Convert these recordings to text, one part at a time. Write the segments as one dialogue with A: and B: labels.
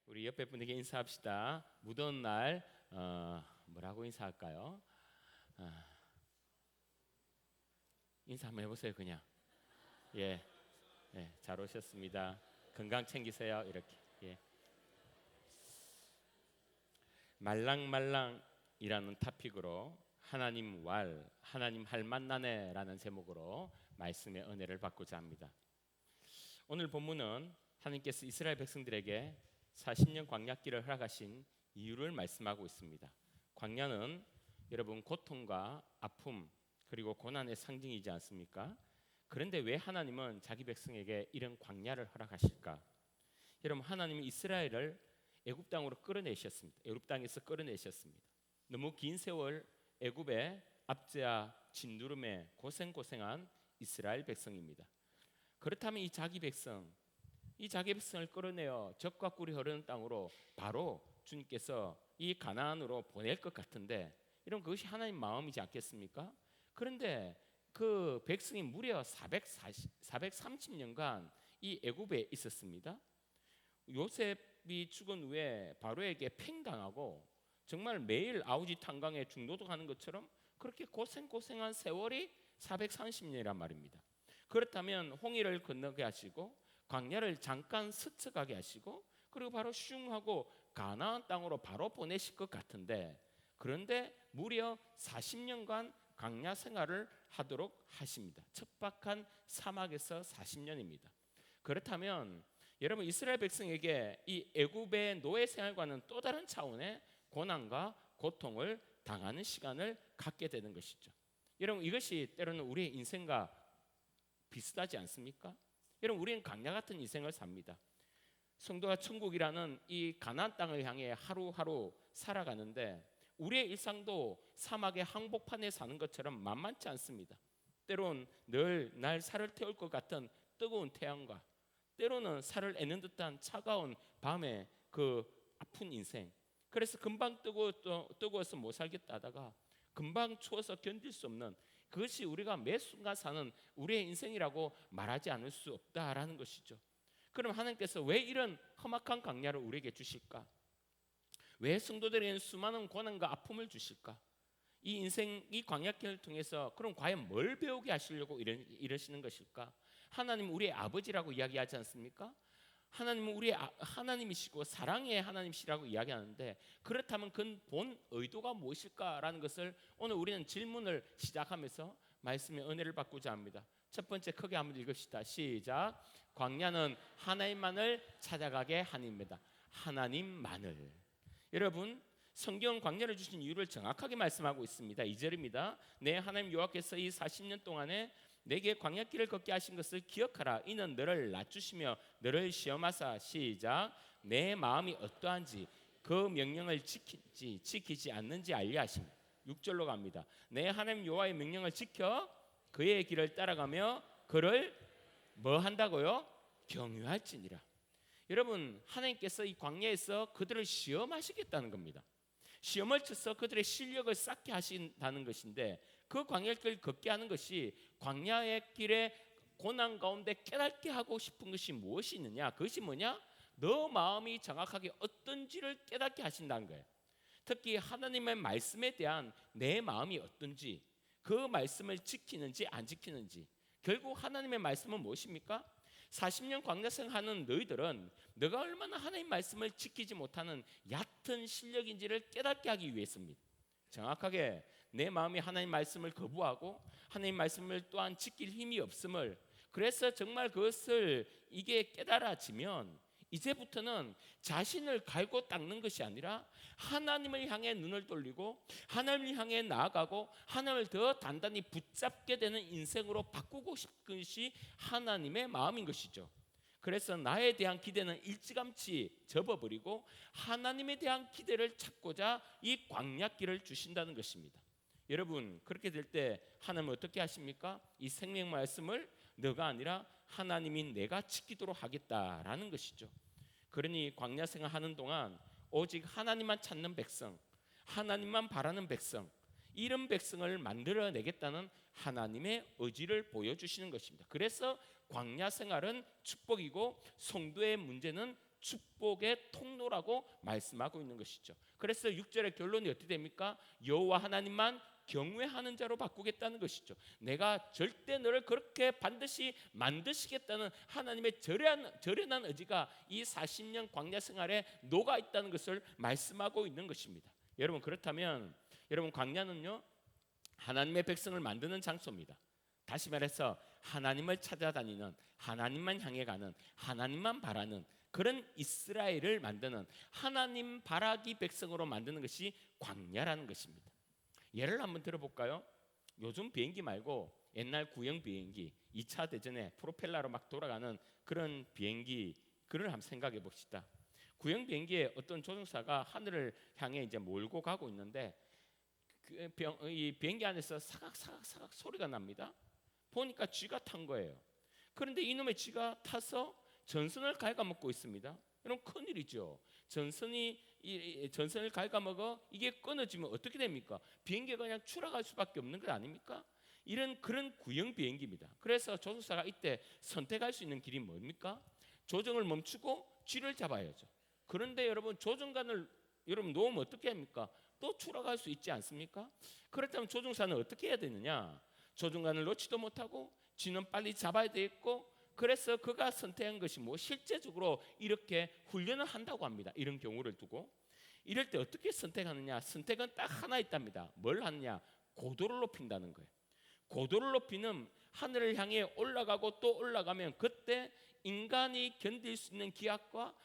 A: 우리 옆에 분에게 인사합시다. 무더운 날 뭐라고 인사할까요? 인사 한번 해보세요. 그냥 예, 잘 오셨습니다. 건강 챙기세요. 이렇게 말랑말랑이라는 토픽으로 하나님 하나님 할 만나네라는 제목으로 말씀의 은혜를 받고자 합니다. 오늘 본문은 하나님께서 이스라엘 백성들에게 40년 광야길을 허락하신 이유를 말씀하고 있습니다. 광야는 여러분 고통과 아픔 그리고 고난의 상징이지 않습니까? 그런데 왜 하나님은 자기 백성에게 이런 광야를 허락하실까? 여러분, 하나님은 이스라엘을 애굽 땅으로 끌어내셨습니다. 애굽 땅에서 끌어내셨습니다. 너무 긴 세월 애굽의 압제와 진누름에 고생한 이스라엘 백성입니다. 그렇다면 이 자기 백성을 끌어내어 적과 꿀이 흐르는 땅으로 바로 주님께서 이 가나안으로 보낼 것 같은데, 이런 그것이 하나님 마음이지 않겠습니까? 그런데 그 백성이 무려 430년간 이 애굽에 있었습니다. 요셉이 죽은 후에 바로에게 팽당하고 정말 매일 아우지 탄광에 중노동하는 것처럼 그렇게 고생한 세월이 430년이란 말입니다. 그렇다면 홍해를 건너게 하시고 광야를 잠깐 스쳐가게 하시고 그리고 바로 슝하고 가나안 땅으로 바로 보내실 것 같은데, 그런데 무려 40년간 광야 생활을 하도록 하십니다. 척박한 사막에서 40년입니다. 그렇다면 여러분, 이스라엘 백성에게 이 애굽의 노예 생활과는 또 다른 차원의 고난과 고통을 당하는 시간을 갖게 되는 것이죠. 여러분, 이것이 때로는 우리의 인생과 비슷하지 않습니까? 여러분, 우리는 광야 같은 인생을 삽니다. 성도가 천국이라는 이 가나안 땅을 향해 하루하루 살아가는데 우리의 일상도 사막의 항복판에 사는 것처럼 만만치 않습니다. 때론 늘 날 살을 태울 것 같은 뜨거운 태양과 때로는 살을 애는 듯한 차가운 밤의 그 아픈 인생. 그래서 금방 뜨거워서 못 살겠다 하다가 금방 추워서 견딜 수 없는, 그것이 우리가 매 순간 사는 우리의 인생이라고 말하지 않을 수 없다라는 것이죠. 그럼 하나님께서 왜 이런 험악한 광야를 우리에게 주실까? 왜 성도들에게는 수많은 고난과 아픔을 주실까? 이 인생, 이 광야길을 통해서 그럼 과연 뭘 배우게 하시려고 이러시는 것일까? 하나님 우리의 아버지라고 이야기하지 않습니까? 하나님은 우리의 하나님이시고 사랑의 하나님이시라고 이야기하는데, 그렇다면 그 본 의도가 무엇일까라는 것을 오늘 우리는 질문을 시작하면서 말씀의 은혜를 받고자 합니다. 첫 번째, 크게 한번 읽읍시다. 시작. 광야는 하나님만을 찾아가게 하니입니다. 하나님만을. 여러분, 성경은 광야를 주신 이유를 정확하게 말씀하고 있습니다. 2절입니다. 내 하나님 여호와께서 이 40년 동안에 내게 광야길을 걷게 하신 것을 기억하라. 이는 너를 낮추시며 너를 시험하사. 시작. 내 마음이 어떠한지 그 명령을 지키지 않는지 알려 하십니다. 6절로 갑니다. 내 하나님 여호와의 명령을 지켜 그의 길을 따라가며 그를 뭐 한다고요? 경유할지니라. 여러분, 하나님께서 이 광야에서 그들을 시험하시겠다는 겁니다. 시험을 쳐서 그들의 실력을 쌓게 하신다는 것인데, 그 광야길을 걷게 하는 것이 광야의 길에 고난 가운데 깨닫게 하고 싶은 것이 무엇이 있느냐? 그것이 뭐냐? 너 마음이 정확하게 어떤지를 깨닫게 하신다는 거예요. 특히 하나님의 말씀에 대한 내 마음이 어떤지, 그 말씀을 지키는지 안 지키는지. 결국 하나님의 말씀은 무엇입니까? 40년 광야생 하는 너희들은 너가 얼마나 하나님 말씀을 지키지 못하는 얕은 실력인지를 깨닫게 하기 위해서입니다. 정확하게 내 마음이 하나님 말씀을 거부하고 하나님 말씀을 또한 지킬 힘이 없음을, 그래서 정말 그것을 이게 깨달아지면 이제부터는 자신을 갈고 닦는 것이 아니라 하나님을 향해 눈을 돌리고 하나님을 향해 나아가고 하나님을 더 단단히 붙잡게 되는 인생으로 바꾸고 싶은 것이 하나님의 마음인 것이죠. 그래서 나에 대한 기대는 일찌감치 접어버리고 하나님에 대한 기대를 찾고자 이 광야길을 주신다는 것입니다. 여러분, 그렇게 될 때 하나님은 어떻게 하십니까? 이 생명 말씀을 너가 아니라 하나님인 내가 지키도록 하겠다라는 것이죠. 그러니 광야 생활하는 동안 오직 하나님만 찾는 백성, 하나님만 바라는 백성, 이런 백성을 만들어내겠다는 하나님의 의지를 보여주시는 것입니다. 그래서 광야 생활은 축복이고 성도의 문제는 축복의 통로라고 말씀하고 있는 것이죠. 그래서 6절의 결론이 어떻게 됩니까? 여호와 하나님만 경외하는 자로 바꾸겠다는 것이죠. 내가 절대 너를 그렇게 반드시 만드시겠다는 하나님의 절연한 의지가 이 40년 광야 생활에 녹아 있다는 것을 말씀하고 있는 것입니다. 여러분, 그렇다면 여러분, 광야는요 하나님의 백성을 만드는 장소입니다. 다시 말해서 하나님을 찾아다니는, 하나님만 향해 가는, 하나님만 바라는 그런 이스라엘을 만드는, 하나님 바라기 백성으로 만드는 것이 광야라는 것입니다. 예를 한번 들어볼까요? 요즘 비행기 말고 옛날 구형 비행기, 2차 대전에 프로펠러로 막 돌아가는 그런 비행기, 그걸 한번 생각해 봅시다. 구형 비행기에 어떤 조종사가 하늘을 향해 이제 몰고 가고 있는데 이 비행기 안에서 사각사각 소리가 납니다. 보니까 쥐가 탄 거예요. 그런데 이놈의 쥐가 타서 전선을 갉아먹고 있습니다. 이런 큰일이죠. 전선을 갉아먹어 이게 끊어지면 어떻게 됩니까? 비행기가 그냥 추락할 수밖에 없는 것 아닙니까? 그런 구형 비행기입니다. 그래서 조종사가 이때 선택할 수 있는 길이 뭡니까? 조종을 멈추고 쥐를 잡아야죠. 그런데 여러분, 조종관을 여러분 놓으면 어떻게 합니까? 또 추락할 수 있지 않습니까? 그렇다면 조종사는 어떻게 해야 되느냐? 조종관을 놓지도 못하고 쥐는 빨리 잡아야 되겠고, 그래서 그가 선택한 것이 실제적으로 이렇게 훈련을 한다고 합니다. 이런 경우를 두고 이럴 때 어떻게 선택하느냐? 선택은 딱 하나 있답니다. 뭘 하느냐? 고도를 높인다는 거예요. 고도를 높이는, 하늘을 향해 올라가고 또 올라가면 그때 인간이 견딜 수 있는 기압과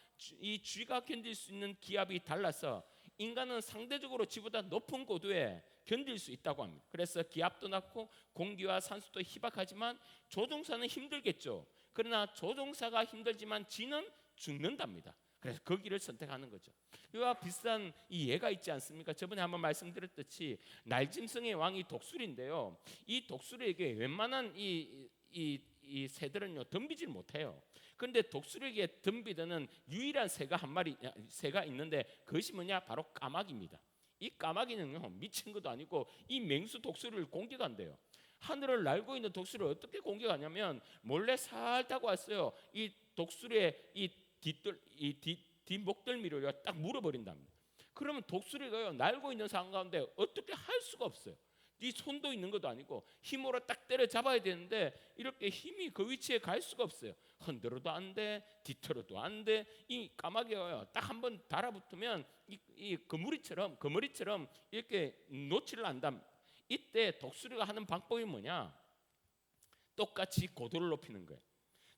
A: 이 쥐가 견딜 수 있는 기압이 달라서 인간은 상대적으로 쥐보다 높은 고도에 견딜 수 있다고 합니다. 그래서 기압도 낮고 공기와 산소도 희박하지만 조종사는 힘들겠죠. 그러나 조종사가 힘들지만 쥐는 죽는답니다. 그래서 그 길을 선택하는 거죠. 이와 비슷한 이 예가 있지 않습니까? 저번에 한번 말씀드렸듯이 날짐승의 왕이 독수리인데요. 이 독수리에게 웬만한 이 새들은요 덤비질 못해요. 그런데 독수리에게 덤비드는 유일한 새가 있는데 그것이 뭐냐? 바로 까마귀입니다. 이 까마귀는요 미친 것도 아니고 이 맹수 독수리를 공격한대요. 하늘을 날고 있는 독수리를 어떻게 공격하냐면 몰래 살짝 왔어요. 이 독수리의 이 뒷목덜미를 딱 물어버린답니다. 그러면 독수리가요 날고 있는 상황 가운데 어떻게 할 수가 없어요. 이 손도 있는 것도 아니고 힘으로 딱 때려 잡아야 되는데 이렇게 힘이 그 위치에 갈 수가 없어요. 흔들어도 안 돼, 뒤틀어도 안 돼. 이 까마귀가요 딱 한번 달아붙으면 이 거머리처럼 이렇게 놓지를 않답니다. 이때 독수리가 하는 방법이 뭐냐? 똑같이 고도를 높이는 거예요.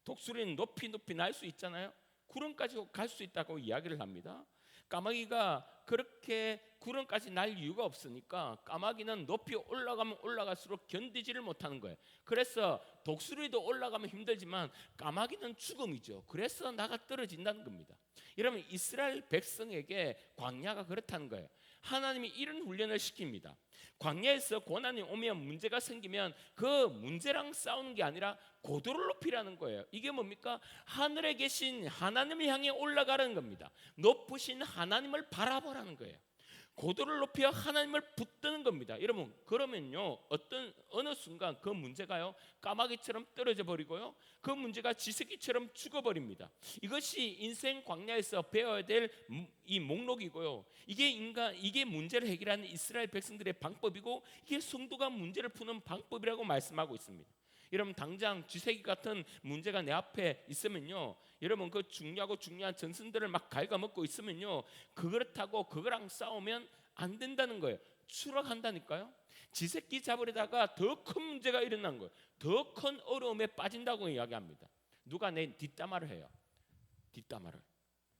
A: 독수리는 높이 날 수 있잖아요. 구름까지 갈 수 있다고 이야기를 합니다. 까마귀가 그렇게 구름까지 날 이유가 없으니까 까마귀는 높이 올라가면 올라갈수록 견디지를 못하는 거예요. 그래서 독수리도 올라가면 힘들지만 까마귀는 죽음이죠. 그래서 나가 떨어진다는 겁니다. 여러분, 이스라엘 백성에게 광야가 그렇다는 거예요. 하나님이 이런 훈련을 시킵니다. 광야에서 고난이 오면, 문제가 생기면 그 문제랑 싸우는 게 아니라 고도를 높이라는 거예요. 이게 뭡니까? 하늘에 계신 하나님을 향해 올라가라는 겁니다. 높으신 하나님을 바라보라는 거예요. 고도를 높여 하나님을 붙드는 겁니다. 여러분, 그러면요 어느 순간 그 문제가요 까마귀처럼 떨어져 버리고요 그 문제가 지새끼처럼 죽어버립니다. 이것이 인생 광야에서 배워야 될 이 목록이고요. 이게 문제를 해결하는 이스라엘 백성들의 방법이고, 이게 성도가 문제를 푸는 방법이라고 말씀하고 있습니다. 여러분, 당장 쥐새끼 같은 문제가 내 앞에 있으면요, 여러분 그 중요한 전선들을 막 갉아먹고 있으면요, 그렇다고 그거랑 싸우면 안 된다는 거예요. 추락한다니까요. 쥐새끼 잡으려다가 더 큰 문제가 일어난 거예요. 더 큰 어려움에 빠진다고 이야기합니다. 누가 내 뒷담화를 해요. 뒷담화를.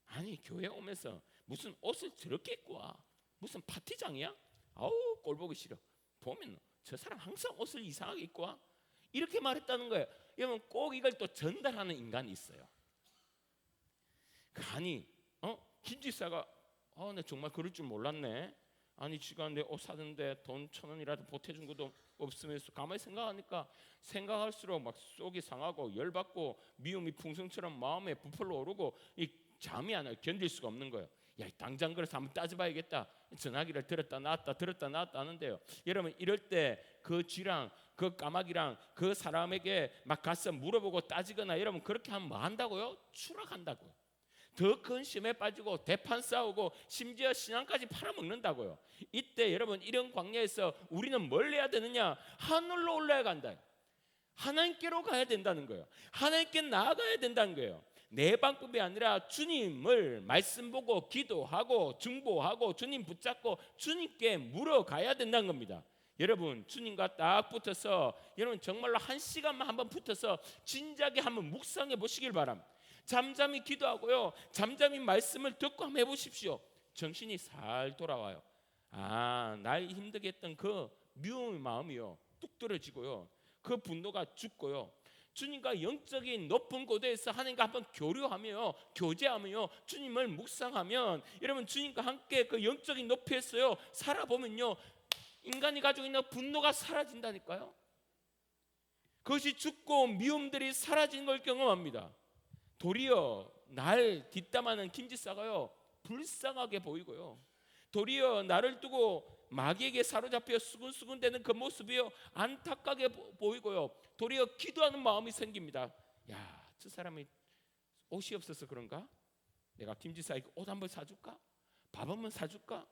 A: 아니, 교회 오면서 무슨 옷을 저렇게 입고 와? 무슨 파티장이야? 아우, 꼴 보기 싫어. 보면 저 사람 항상 옷을 이상하게 입고 와? 이렇게 말했다는 거예요. 여러분, 꼭 이걸 또 전달하는 인간이 있어요. 아니, 김지사가 나 정말 그럴 줄 몰랐네. 아니, 지가 내 옷 사는데 돈 1,000원이라도 보태준 것도 없으면서 가만히 생각할수록 막 속이 상하고 열받고 미움이 풍성처럼 마음에 부풀어 오르고 이 잠이 안 와요. 견딜 수가 없는 거예요. 야, 당장 그래서 한번 따져봐야겠다. 전화기를 들었다 놨다 하는데요. 여러분, 이럴 때 그 쥐랑 그 까마귀랑 그 사람에게 막 가서 물어보고 따지거나 여러분 그렇게 하면 뭐 한다고요? 추락한다고요. 더 큰 시험에 빠지고 대판 싸우고 심지어 신앙까지 팔아먹는다고요. 이때 여러분 이런 광야에서 우리는 뭘 해야 되느냐? 하늘로 올라야 간다. 하나님께로 가야 된다는 거예요. 하나님께 나아가야 된다는 거예요. 내 방법이 아니라 주님을 말씀 보고 기도하고 중보하고 주님 붙잡고 주님께 물어가야 된다는 겁니다. 여러분 주님과 딱 붙어서 여러분 정말로 1시간만 한번 붙어서 진작에 한번 묵상해 보시길 바랍니다. 잠잠히 기도하고요, 잠잠히 말씀을 듣고 한번 해보십시오. 정신이 살 돌아와요. 날 힘들게 했던 그 미움의 마음이요 뚝 떨어지고요, 그 분노가 죽고요, 주님과 영적인 높은 고도에서 하나님과 한번 교류하며 교제하며 주님을 묵상하면 여러분 주님과 함께 그 영적인 높이에서요 살아보면요 인간이 가지고 있는 분노가 사라진다니까요. 그것이 죽고 미움들이 사라지는 걸 경험합니다. 도리어 날 뒷담화하는 김지사가요 불쌍하게 보이고요, 도리어 나를 두고 마귀에게 사로잡혀 수군수군대는 그 모습이요 안타깝게 보이고요, 도리어 기도하는 마음이 생깁니다. 저 사람이 옷이 없어서 그런가? 내가 김지사에게 옷 한번 사줄까? 밥 한번 사줄까?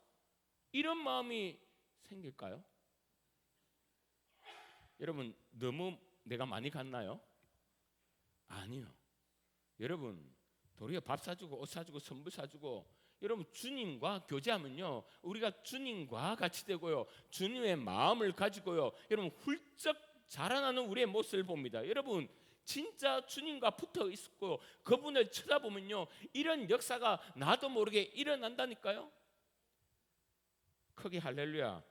A: 이런 마음이 생길까요? 여러분 너무 내가 많이 갔나요? 아니요. 여러분 도리어 밥 사주고 옷 사주고 선물 사주고 여러분 주님과 교제하면요 우리가 주님과 같이 되고요, 주님의 마음을 가지고요 여러분 훌쩍 자라나는 우리의 모습을 봅니다. 여러분 진짜 주님과 붙어 있고 그분을 쳐다보면요 이런 역사가 나도 모르게 일어난다니까요. 크게 할렐루야.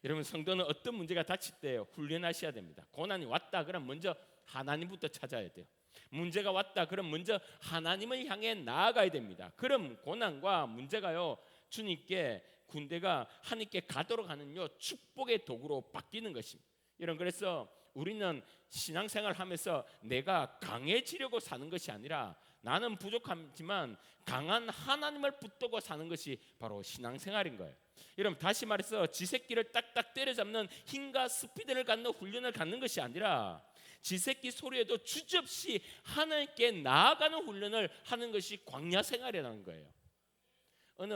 A: 여러분 성도는 어떤 문제가 닥칠 때 훈련하셔야 됩니다. 고난이 왔다 그럼 먼저 하나님부터 찾아야 돼요. 문제가 왔다 그럼 먼저 하나님을 향해 나아가야 됩니다. 그럼 고난과 문제가요 주님께 군대가 하나님께 가도록 하는요 축복의 도구로 바뀌는 것입니다. 여러분 그래서 우리는 신앙생활 하면서 내가 강해지려고 사는 것이 아니라 나는 부족하지만 강한 하나님을 붙들고 사는 것이 바로 신앙생활인 거예요. 여러분 다시 말해서 쥐새끼를 딱딱 때려잡는 힘과 스피드를 갖는 훈련을 갖는 것이 아니라 쥐새끼 소리에도 주저없이 하나님께 나아가는 훈련을 하는 것이 광야 생활이라는 거예요. 어느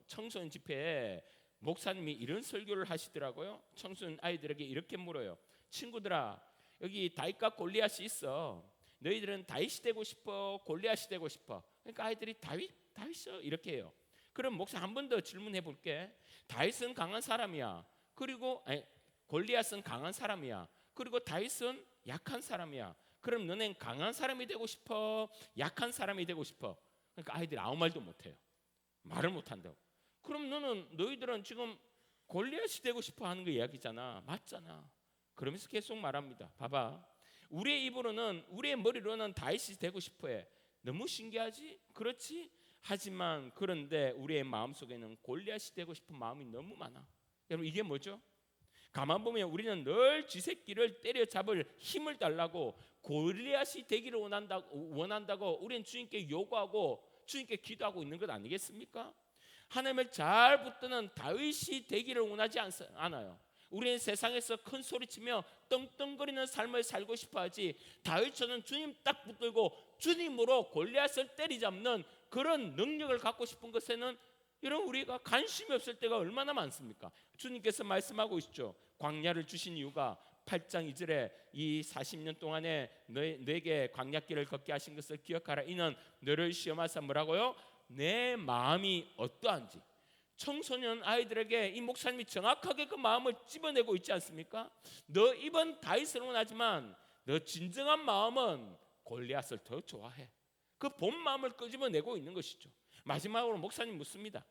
A: 청소년 집회에 목사님이 이런 설교를 하시더라고요. 청소년 아이들에게 이렇게 물어요. 친구들아, 여기 다윗과 골리앗이 있어. 너희들은 다윗이 되고 싶어? 골리앗이 되고 싶어? 그러니까 아이들이 다윗이요 이렇게 해요. 그럼 목사 한 번 더 질문해 볼게. 다윗은 강한 사람이야. 그리고 골리앗은 강한 사람이야. 그리고 다윗은 약한 사람이야. 그럼 너는 강한 사람이 되고 싶어? 약한 사람이 되고 싶어? 그러니까 아이들이 아무 말도 못해요. 말을 못한다고. 그럼 너희들은 지금 골리앗이 되고 싶어 하는 거 이야기잖아. 맞잖아. 그러면서 계속 말합니다. 봐봐, 우리의 입으로는 우리의 머리로는 다윗이 되고 싶어해. 너무 신기하지? 그렇지? 하지만 그런데 우리의 마음속에는 골리앗이 되고 싶은 마음이 너무 많아. 여러분 이게 뭐죠? 가만 보면 우리는 늘 쥐새끼를 때려잡을 힘을 달라고 골리앗이 되기를 원한다고 우리는 주님께 요구하고 주님께 기도하고 있는 것 아니겠습니까? 하나님을 잘 붙드는 다윗이 되기를 원하지 않아요. 우리는 세상에서 큰 소리치며 떵떵거리는 삶을 살고 싶어하지 다윗처럼 주님 딱 붙들고 주님으로 골리앗을 때리잡는 그런 능력을 갖고 싶은 것에는 이런 우리가 관심이 없을 때가 얼마나 많습니까? 주님께서 말씀하고 있죠. 광야를 주신 이유가 8장 2절에 이 40년 동안에 너에게 광야길을 걷게 하신 것을 기억하라. 이는 너를 시험하사 뭐라고요? 내 마음이 어떠한지. 청소년 아이들에게 이 목사님이 정확하게 그 마음을 찝어내고 있지 않습니까? 너 입은 다윗을 원하지만 너 진정한 마음은 골리앗을 더 좋아해. 그 본 마음을 끄집어내고 있는 것이죠. 마지막으로 목사님 묻습니다.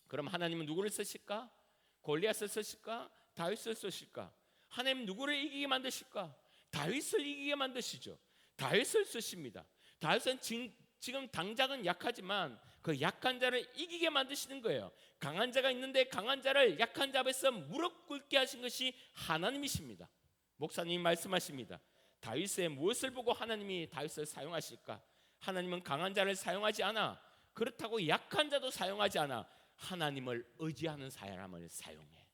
A: 그럼 하나님은 누구를 쓰실까? 골리앗을 쓰실까? 다윗을 쓰실까? 하나님 누구를 이기게 만드실까? 다윗을 이기게 만드시죠. 다윗을 쓰십니다. 다윗은 지금 당장은 약하지만 그 약한 자를 이기게 만드시는 거예요. 강한 자가 있는데 강한 자를 약한 자 앞에서 무릎 꿇게 하신 것이 하나님이십니다. 목사님이 말씀하십니다. 다윗의 무엇을 보고 하나님이 다윗을 사용하실까? 하나님은 강한 자를 사용하지 않아. 그렇다고 약한 자도 사용하지 않아. 하나님을 의지하는 사람을 사용해.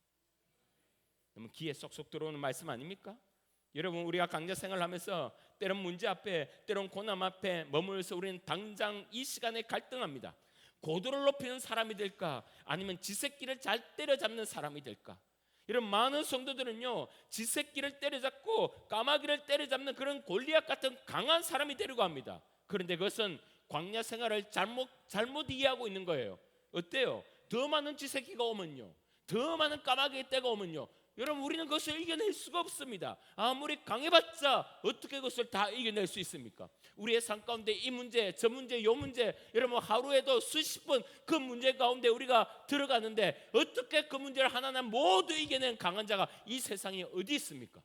A: 그러면 귀에 쏙쏙 들어오는 말씀 아닙니까? 여러분, 우리가 강제 생활하면서 때론 문제 앞에, 때론 고난 앞에 머물러서 우리는 당장 이 시간에 갈등합니다. 고도를 높이는 사람이 될까, 아니면 지새끼를 잘 때려잡는 사람이 될까? 이런 많은 성도들은요, 지새끼를 때려잡고 까마귀를 때려잡는 그런 골리앗 같은 강한 사람이 되려고 합니다. 그런데 그것은 광야 생활을 잘못 이해하고 있는 거예요. 어때요? 더 많은 지새끼가 오면요, 더 많은 까마귀의 떼가 오면요, 여러분, 우리는 그것을 이겨낼 수가 없습니다. 아무리 강해봤자 어떻게 그것을 다 이겨낼 수 있습니까? 우리의 삶 가운데 이 문제, 저 문제, 요 문제, 여러분, 하루에도 수십 번 그 문제 가운데 우리가 들어가는데 어떻게 그 문제를 하나하나 모두 이겨낸 강한 자가 이 세상에 어디 있습니까?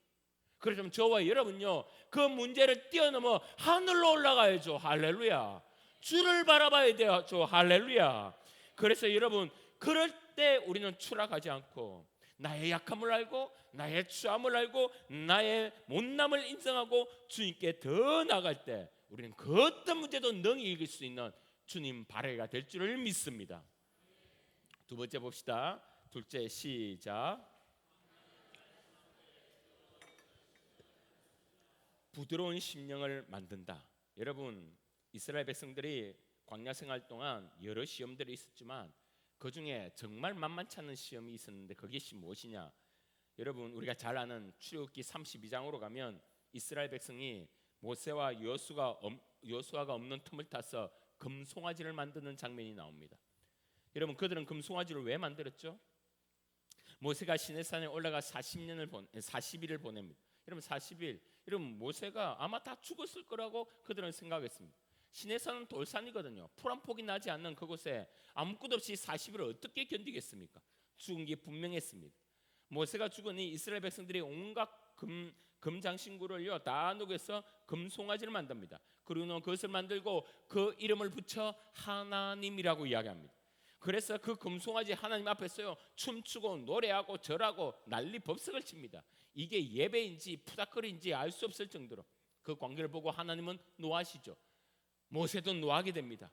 A: 그렇다면 저와 여러분요, 그 문제를 뛰어넘어 하늘로 올라가야죠. 할렐루야. 주를 바라봐야 돼요. 할렐루야. 그래서 여러분, 그럴 때 우리는 추락하지 않고 나의 약함을 알고 나의 추함을 알고 나의 못남을 인정하고 주님께 더 나아갈 때 우리는 그 어떤 문제도 능히 이길 수 있는 주님 발해가 될 줄을 믿습니다. 두 번째 봅시다. 둘째, 시작. 부드러운 심령을 만든다. 여러분, 이스라엘 백성들이 광야 생활 동안 여러 시험들이 있었지만 그 중에 정말 만만치 않은 시험이 있었는데 그것이 무엇이냐? 여러분, 우리가 잘 아는 출애굽기 32장으로 가면 이스라엘 백성이 모세와 여호수아가 없는 틈을 타서 금송아지를 만드는 장면이 나옵니다. 여러분, 그들은 금송아지를 왜 만들었죠? 모세가 시내산에 올라가 40일을 보냅니다. 여러분, 40일, 여러분, 모세가 아마 다 죽었을 거라고 그들은 생각했습니다. 시내산은 돌산이거든요. 풀 한 폭이 나지 않는 그곳에 아무것도 없이 40일을 어떻게 견디겠습니까? 죽은 게 분명했습니다. 모세가 죽으니 이스라엘 백성들이 온갖 금장신구를요 다 녹여서 금송아지를 만듭니다. 그리고는 그것을 만들고 그 이름을 붙여 하나님이라고 이야기합니다. 그래서 그 금송아지 하나님 앞에서요 춤추고 노래하고 절하고 난리 법석을 칩니다. 이게 예배인지 푸닥거리인지 알 수 없을 정도로 그 광경을 보고 하나님은 노하시죠. 모세도 노하게 됩니다.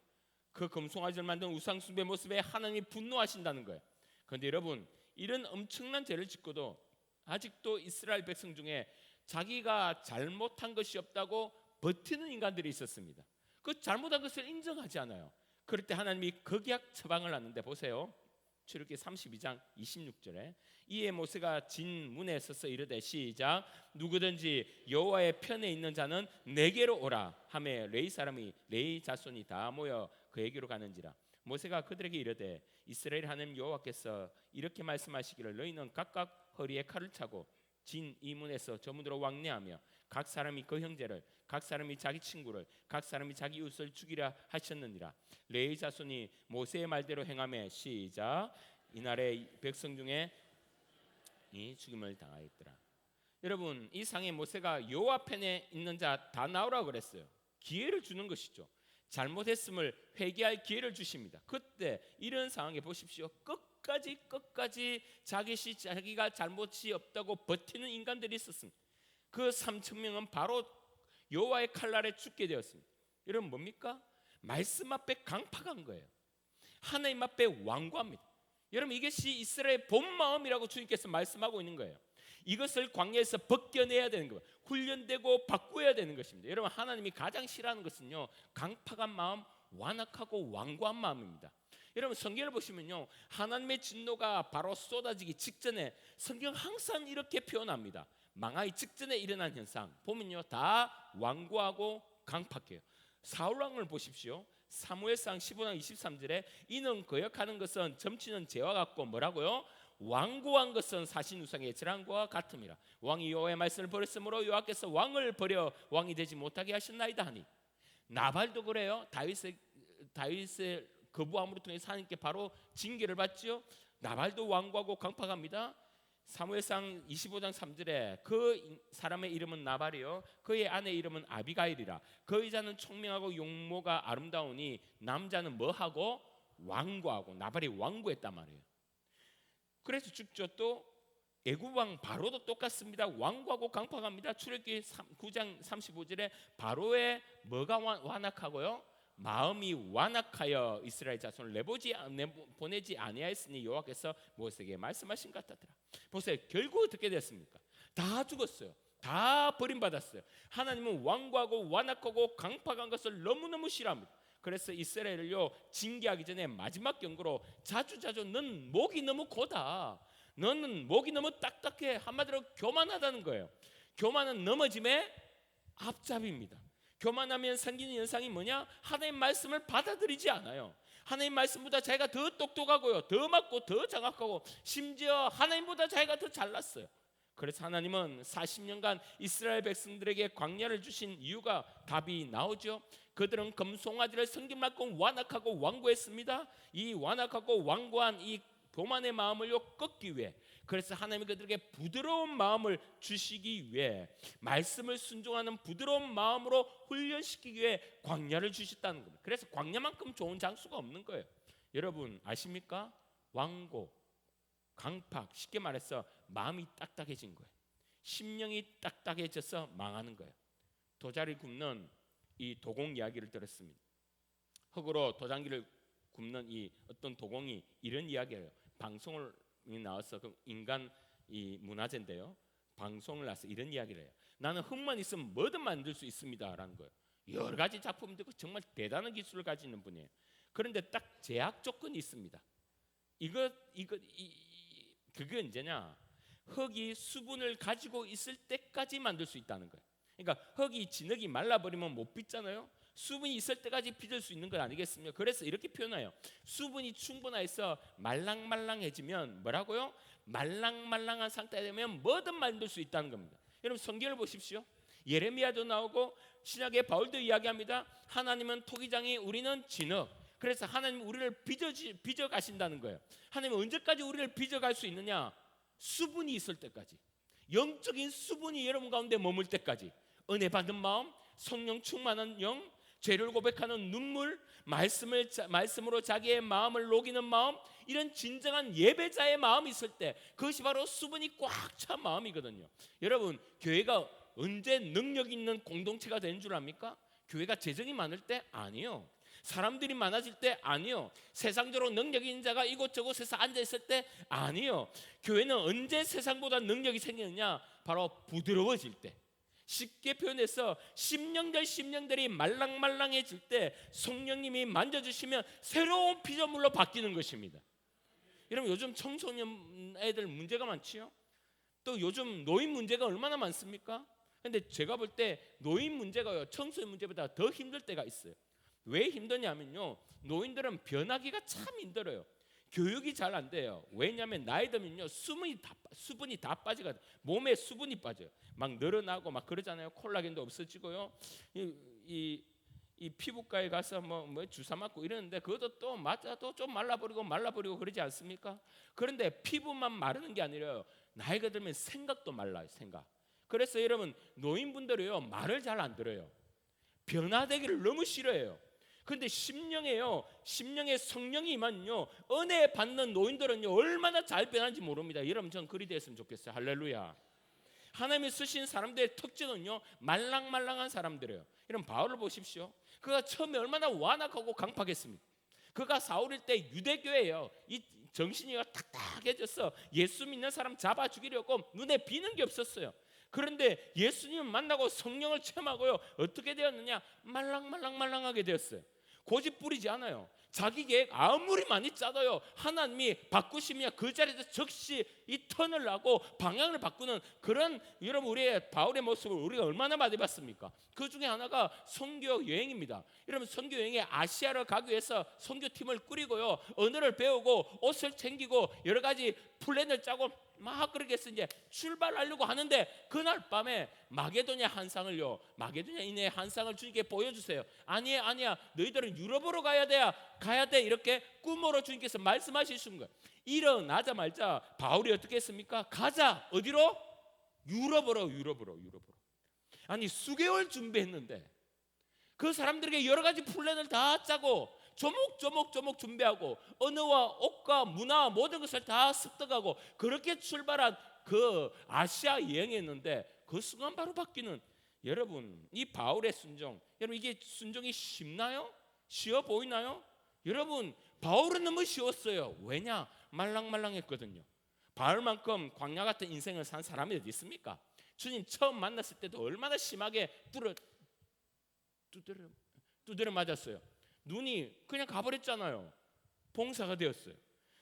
A: 그 금송아지를 만든 우상숭배 모습에 하나님이 분노하신다는 거예요. 그런데 여러분, 이런 엄청난 죄를 짓고도 아직도 이스라엘 백성 중에 자기가 잘못한 것이 없다고 버티는 인간들이 있었습니다. 그 잘못한 것을 인정하지 않아요. 그럴 때 하나님이 극약 처방을 하는데 보세요. 출애굽기 32장 26절에 이에 모세가 진 문에 서서 이르되 시작 누구든지 여호와의 편에 있는 자는 내게로 오라 하매 레위 자손이 다 모여 그에게로 가는지라. 모세가 그들에게 이르되 이스라엘 하나님 여호와께서 이렇게 말씀하시기를 너희는 각각 허리에 칼을 차고 진 이 문에서 저 문으로 왕래하며 각 사람이 그 형제를 각 사람이 자기 친구를 각 사람이 자기 이웃을 죽이라 하셨느니라. 레위 자손이 모세의 말대로 행하며 시작 이날에 백성 중에 이 죽임을 당하였더라. 여러분, 이 상에 모세가 여호와 편에 있는 자 다 나오라고 그랬어요. 기회를 주는 것이죠. 잘못했음을 회개할 기회를 주십니다. 그때 이런 상황에 보십시오. 끝까지 자기가 잘못이 없다고 버티는 인간들이 있었습니다. 그 3,000명은 바로 여호와의 칼날에 죽게 되었습니다. 여러분, 뭡니까? 말씀 앞에 강팍한 거예요. 하나님 앞에 완고합니다. 여러분, 이것이 이스라엘의 본 마음이라고 주님께서 말씀하고 있는 거예요. 이것을 광야에서 벗겨내야 되는 거예요. 훈련되고 바꾸어야 되는 것입니다. 여러분, 하나님이 가장 싫어하는 것은요 강팍한 마음, 완악하고 완고한 마음입니다. 여러분, 성경을 보시면요 하나님의 진노가 바로 쏟아지기 직전에 성경 항상 이렇게 표현합니다. 망하기 직전에 일어난 현상 보면요 다 완고하고 강팍해요. 사울 왕을 보십시오. 사무엘상 15장 23절에 이는 거역하는 것은 점치는 재와 같고 뭐라고요? 완고한 것은 사신우상의 질환과 같음이라. 왕이 여호와의 말씀을 버렸으므로 여호와께서 왕을 버려 왕이 되지 못하게 하셨나이다 하니. 나발도 그래요. 다윗의 거부함으로 통해 하나님께 바로 징계를 받죠. 나발도 완고하고 강팍합니다. 사무엘상 25장 3절에 그 사람의 이름은 나발이요 그의 아내 이름은 아비가일이라. 그 여자는 총명하고 용모가 아름다우니 남자는 뭐하고? 완고하고. 나발이 완고했단 말이에요. 그래서 죽죠. 또 애굽왕 바로도 똑같습니다. 완고하고 강팍합니다. 출애굽기 9장 35절에 바로의 뭐가 완악하고요? 마음이 완악하여 이스라엘 자손을 내보내지 아니하였으니 여호와께서 모세에게 말씀하신 것 같더라. 보세요. 결국 어떻게 됐습니까? 다 죽었어요. 다 버림받았어요. 하나님은 완고하고 완악하고 강팍한 것을 너무너무 싫어합니다. 그래서 이스라엘을요 징계하기 전에 마지막 경고로 자주자주 넌 목이 너무 고다, 너는 목이 너무 딱딱해, 한마디로 교만하다는 거예요. 교만은 넘어짐의 앞잡이입니다. 교만하면 생기는 현상이 뭐냐? 하나님 말씀을 받아들이지 않아요. 하나님 말씀보다 자기가 더 똑똑하고요, 더 맞고 더 장악하고, 심지어 하나님보다 자기가 더 잘났어요. 그래서 하나님은 40년간 이스라엘 백성들에게 광야를 주신 이유가 답이 나오죠. 그들은 금송아지를 섬김만큼 완악하고 완고했습니다. 이 완악하고 완고한 이 교만의 마음을 꺾기 위해, 그래서 하나님이 그들에게 부드러운 마음을 주시기 위해, 말씀을 순종하는 부드러운 마음으로 훈련시키기 위해 광야를 주셨다는 겁니다. 그래서 광야만큼 좋은 장수가 없는 거예요. 여러분 아십니까? 완고, 강팍, 쉽게 말해서 마음이 딱딱해진 거예요. 심령이 딱딱해져서 망하는 거예요. 도자리 굽는 이 도공 이야기를 들었습니다. 흙으로 도장기를 굽는 이 어떤 도공이 이런 이야기예요. 방송을 나와서 그 인간 이 문화재인데요, 방송을 나서 이런 이야기를 해요. 나는 흙만 있으면 뭐든 만들 수 있습니다라는 거예요. 여러 가지 작품을 들고 정말 대단한 기술을 가지는 분이에요. 그런데 딱 제약 조건이 있습니다. 그게 언제냐? 흙이 수분을 가지고 있을 때까지 만들 수 있다는 거예요. 그러니까 흙이 진흙이 말라버리면 못 빚잖아요. 수분이 있을 때까지 빚을 수 있는 것 아니겠습니까? 그래서 이렇게 표현해요. 수분이 충분해서 말랑말랑해지면 뭐라고요? 말랑말랑한 상태가 되면 뭐든 만들 수 있다는 겁니다. 여러분 성경을 보십시오. 예레미야도 나오고 신약의 바울도 이야기합니다. 하나님은 토기장이, 우리는 진흙. 그래서 하나님 우리를 빚어 가신다는 거예요. 하나님은 언제까지 우리를 빚어 갈 수 있느냐? 수분이 있을 때까지, 영적인 수분이 여러분 가운데 머물 때까지. 은혜 받은 마음, 성령 충만한 영, 죄를 고백하는 눈물, 말씀으로 자기의 마음을 녹이는 마음, 이런 진정한 예배자의 마음이 있을 때, 그것이 바로 수분이 꽉 찬 마음이거든요. 여러분 교회가 언제 능력 있는 공동체가 되는 줄 압니까? 교회가 재정이 많을 때? 아니요. 사람들이 많아질 때? 아니요. 세상적으로 능력 있는 자가 이곳저곳에서 앉아있을 때? 아니요. 교회는 언제 세상보다 능력이 생기느냐? 바로 부드러워질 때. 쉽게 표현해서 심령들이 말랑말랑해질 때 성령님이 만져주시면 새로운 피조물로 바뀌는 것입니다. 여러분 요즘 청소년 애들 문제가 많지요. 또 요즘 노인 문제가 얼마나 많습니까? 근데 제가 볼 때 노인 문제가요 청소년 문제보다 더 힘들 때가 있어요. 왜 힘드냐면요, 노인들은 변하기가 참 힘들어요. 교육이 잘 안 돼요. 왜냐하면 나이 들면요 수분이 다 빠지거든요. 몸에 수분이 빠져요. 막 늘어나고 막 그러잖아요. 콜라겐도 없어지고요. 이 피부과에 가서 뭐 주사 맞고 이러는데 그것도 또 맞아도 좀 말라버리고 그러지 않습니까? 그런데 피부만 마르는 게 아니라요, 나이가 들면 생각도 말라요. 생각. 그래서 여러분 노인분들이요 말을 잘 안 들어요. 변화되기를 너무 싫어해요. 근데 심령의 성령이 임하면요 은혜 받는 노인들은요 얼마나 잘 변한지 모릅니다. 여러분 전 그리 됐으면 좋겠어요. 할렐루야. 하나님이 쓰신 사람들의 특징은요 말랑말랑한 사람들이에요. 여러분 바울을 보십시오. 그가 처음에 얼마나 완악하고 강팍했습니까? 그가 사울일 때 유대교회예요. 이 정신이가 탁탁해져서 예수 믿는 사람 잡아 죽이려고 눈에 비는 게 없었어요. 그런데 예수님을 만나고 성령을 체험하고요 어떻게 되었느냐? 말랑하게 되었어요. 고집 부리지 않아요. 자기 계획 아무리 많이 짜도요 하나님이 바꾸시면 그 자리에서 즉시 이 턴을 하고 방향을 바꾸는 그런, 여러분 우리의 바울의 모습을 우리가 얼마나 많이 봤습니까? 그 중에 하나가 선교 여행입니다. 여러분 선교 여행에 아시아를 가기 위해서 선교팀을 꾸리고요 언어를 배우고 옷을 챙기고 여러 가지 플랜을 짜고 막 그렇게 해서 이제 출발하려고 하는데 그날 밤에 마게도냐 인해의 한상을 주님께 보여주세요. 아니야 너희들은 유럽으로 가야 돼 이렇게 꿈으로 주님께서 말씀하시는 거예요. 일어나자마자 바울이 어떻게 했습니까? 가자. 어디로? 유럽으로. 아니 수개월 준비했는데 그 사람들에게 여러 가지 플랜을 다 짜고 조목조목 준비하고 언어와 옷과 문화 모든 것을 다 습득하고 그렇게 출발한 그 아시아 여행이었는데 그 순간 바로 바뀌는, 여러분 이 바울의 순종, 여러분 이게 순종이 쉽나요? 쉬워 보이나요? 여러분 바울은 너무 쉬웠어요. 왜냐? 말랑말랑했거든요. 바울만큼 광야 같은 인생을 산 사람이 어디 있습니까? 주님 처음 만났을 때도 얼마나 심하게 두드려 맞았어요. 눈이 그냥 가버렸잖아요. 봉사가 되었어요.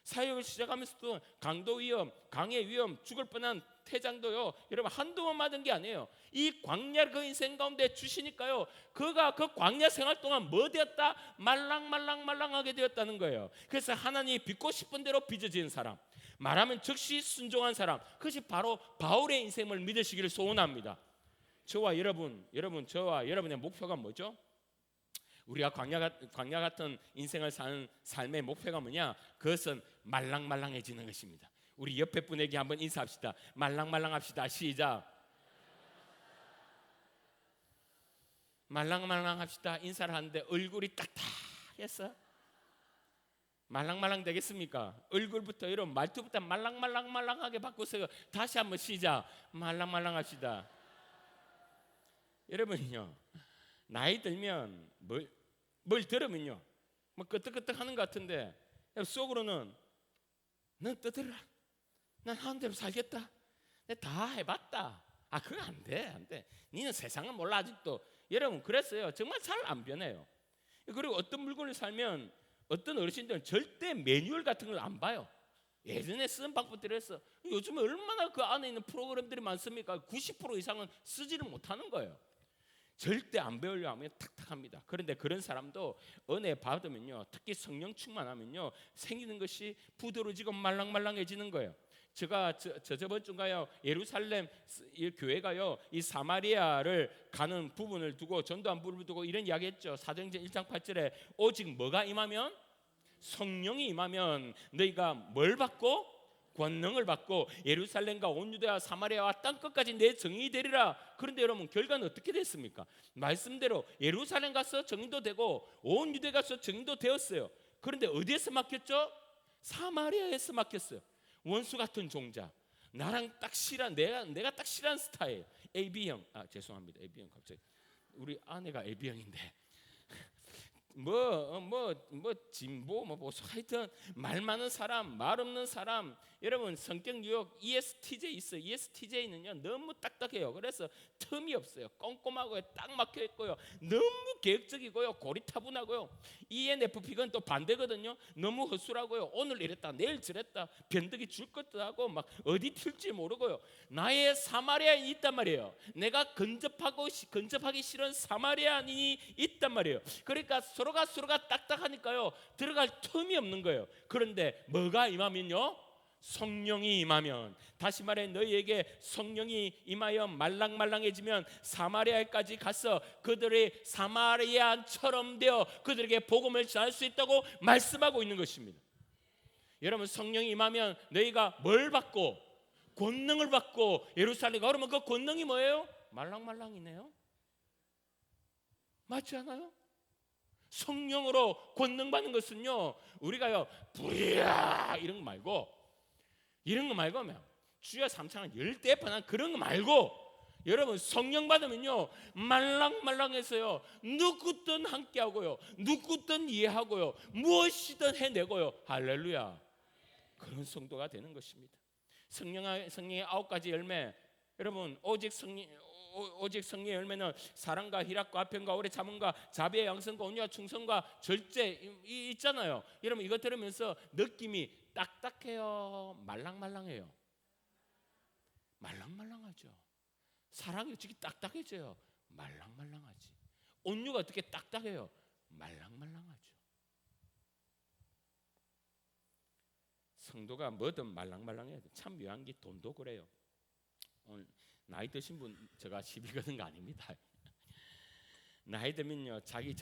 A: 사역을 시작하면서도 강도 위험, 강의 위험, 죽을 뻔한 태장도요, 여러분 한두 번 맞은 게 아니에요. 이 광야 그 인생 가운데 주시니까요, 그가 그 광야 생활 동안 뭐 되었다? 말랑하게 되었다는 거예요. 그래서 하나님이 빚고 싶은 대로 빚어지는 사람, 말하면 즉시 순종한 사람, 그것이 바로 바울의 인생을 믿으시기를 소원합니다. 저와 저와 여러분의 목표가 뭐죠? 우리가 광야 같은 인생을 사는 삶의 목표가 뭐냐? 그것은 말랑말랑해지는 것입니다. 우리 옆에 분에게 한번 인사합시다. 말랑말랑합시다. 시작. 말랑말랑합시다. 인사를 하는데 얼굴이 딱딱했어. 말랑말랑 되겠습니까? 얼굴부터 이런 말투부터 말랑하게 바꾸세요. 다시 한번 시작. 말랑합시다. 여러분요, 나이 들면 뭘 들으면요, 뭐 끄떡끄떡 하는 것 같은데 속으로는 넌 떠들어라. 난 하는 대로 살겠다. 내가 다 해봤다. 그거 안 돼. 니는 세상은 몰라 아직도. 여러분 그랬어요. 정말 잘 안 변해요. 그리고 어떤 물건을 살면 어떤 어르신들은 절대 매뉴얼 같은 걸 안 봐요. 예전에 쓰는 방법대로 했어. 요즘에 얼마나 그 안에 있는 프로그램들이 많습니까? 90% 이상은 쓰지를 못하는 거예요. 절대 안 배우려고 하면 탁탁합니다. 그런데 그런 사람도 은혜 받으면요, 특히 성령 충만하면요, 생기는 것이 부드러워지고 말랑말랑해지는 거예요. 제가 저번 주인가요, 예루살렘 이 교회가요, 이 사마리아를 가는 부분을 두고 전도한 부분을 두고 이런 이야기했죠. 사도행전 1장 8절에 오직 뭐가 임하면? 성령이 임하면 너희가 뭘 받고? 권능을 받고 예루살렘과 온 유대와 사마리아와 땅끝까지 내 정인이 되리라. 그런데 여러분 결과는 어떻게 됐습니까? 말씀대로 예루살렘 가서 정인도 되고 온 유대 가서 정인도 되었어요. 그런데 어디에서 막혔죠? 사마리아에서 막혔어요. 원수 같은 종자, 나랑 딱 싫은, 내가 딱 싫은 스타일, AB형. 죄송합니다. AB형 갑자기 우리 아내가 AB형인데 진보 하여튼 말 많은 사람, 말 없는 사람. 여러분 성격 유혹 ESTJ 있어요. ESTJ는요 너무 딱딱해요. 그래서 틈이 없어요. 꼼꼼하고요, 딱 막혀 있고요, 너무 계획적이고요, 고리타분하고요. ENFP는 또 반대거든요. 너무 허술하고요, 오늘 이랬다 내일 저랬다, 변덕이 줄 것도 하고 막 어디 튈지 모르고요. 나의 사마리아인이 있단 말이에요. 내가 근접하기 싫은 사마리아인이 있단 말이에요. 그러니까 서로가 딱딱하니까요, 들어갈 틈이 없는 거예요. 그런데 뭐가 임하면요? 성령이 임하면, 다시 말해 너희에게 성령이 임하여 말랑말랑해지면 사마리아까지 가서 그들의 사마리아처럼 되어 그들에게 복음을 전할 수 있다고 말씀하고 있는 것입니다. 여러분 성령이 임하면 너희가 뭘 받고? 권능을 받고 예루살렘 가. 그러면 그 권능이 뭐예요? 말랑말랑이네요. 맞지 않아요? 성령으로 권능 받는 것은요, 우리가요 불이야 이런 거 말고 주여 삼창은 열대 뻔한 그런 거 말고, 여러분 성령 받으면요 말랑말랑해서요 누구든 함께하고요, 누구든 이해하고요, 무엇이든 해내고요. 할렐루야. 그런 성도가 되는 것입니다. 성령의 9가지 열매, 여러분 오직 성령의 열매는 사랑과 희락과 화평과 오래 참음과 자비와 양선과 온유와 충성과 절제 있잖아요. 여러분 이것 들으면서 느낌이 딱딱해요, 말랑말랑해요? 말랑말랑하죠. 사랑이 어떻게 딱딱해져요? 말랑말랑하지. 온유가 어떻게 딱딱해요? 말랑말랑하죠. 성도가 뭐든 말랑말랑해야 돼. 참 묘한 게 돈도 그래요. 오늘 나이 드신 분 제가 시비 거는 거 아닙니다. 나이 들면요 자기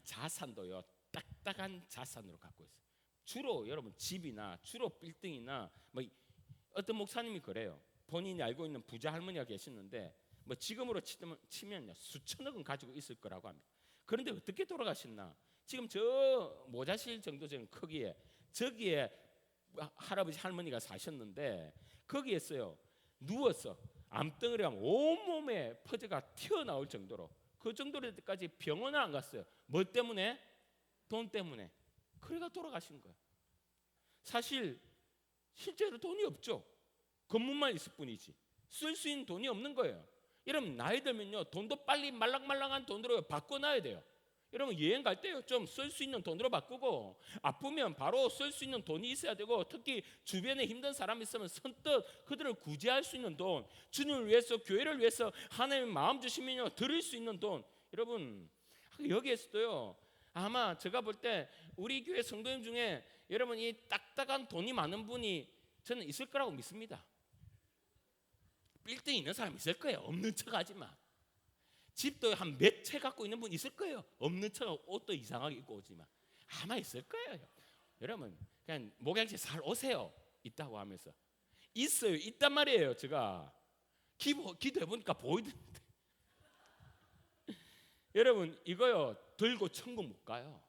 A: 자산도요 딱딱한 자산으로 갖고 있어요. 주로 여러분 집이나 주로 빌딩이나 뭐 어떤 목사님이 그래요. 본인이 알고 있는 부자 할머니가 계시는데 뭐 지금으로 치면요 수천억은 가지고 있을 거라고 합니다. 그런데 어떻게 돌아가셨나? 지금 저 모자실 정도 되는 크기에 저기에 할아버지 할머니가 사셨는데 거기에서요 누워서 암덩어리가 온몸에 퍼져가 튀어나올 정도로, 그 정도로까지 병원을 안 갔어요. 뭐 때문에? 돈 때문에. 그래가 돌아가신 거예요. 사실 실제로 돈이 없죠. 건물만 있을 뿐이지 쓸 수 있는 돈이 없는 거예요. 여러분 나이 들면요 돈도 빨리 말랑말랑한 돈으로 바꿔놔야 돼요. 여러분 여행 갈 때요 좀 쓸 수 있는 돈으로 바꾸고, 아프면 바로 쓸 수 있는 돈이 있어야 되고, 특히 주변에 힘든 사람이 있으면 선뜻 그들을 구제할 수 있는 돈, 주님을 위해서 교회를 위해서 하나님 마음 주시면요 드릴 수 있는 돈. 여러분 여기에서도요 아마 제가 볼 때 우리 교회 성도님 중에 여러분 이 딱딱한 돈이 많은 분이 저는 있을 거라고 믿습니다. 빌딩 있는 사람 있을 거예요. 없는 척 하지 마. 집도 한 몇 채 갖고 있는 분 있을 거예요. 없는 척 옷도 이상하게 입고 오지만 아마 있을 거예요. 여러분 그냥 목양지 살 오세요. 있다고 하면서 있어요. 있단 말이에요. 제가 기도해 보니까 보이던데. 여러분 이거요 들고 천국 못 가요.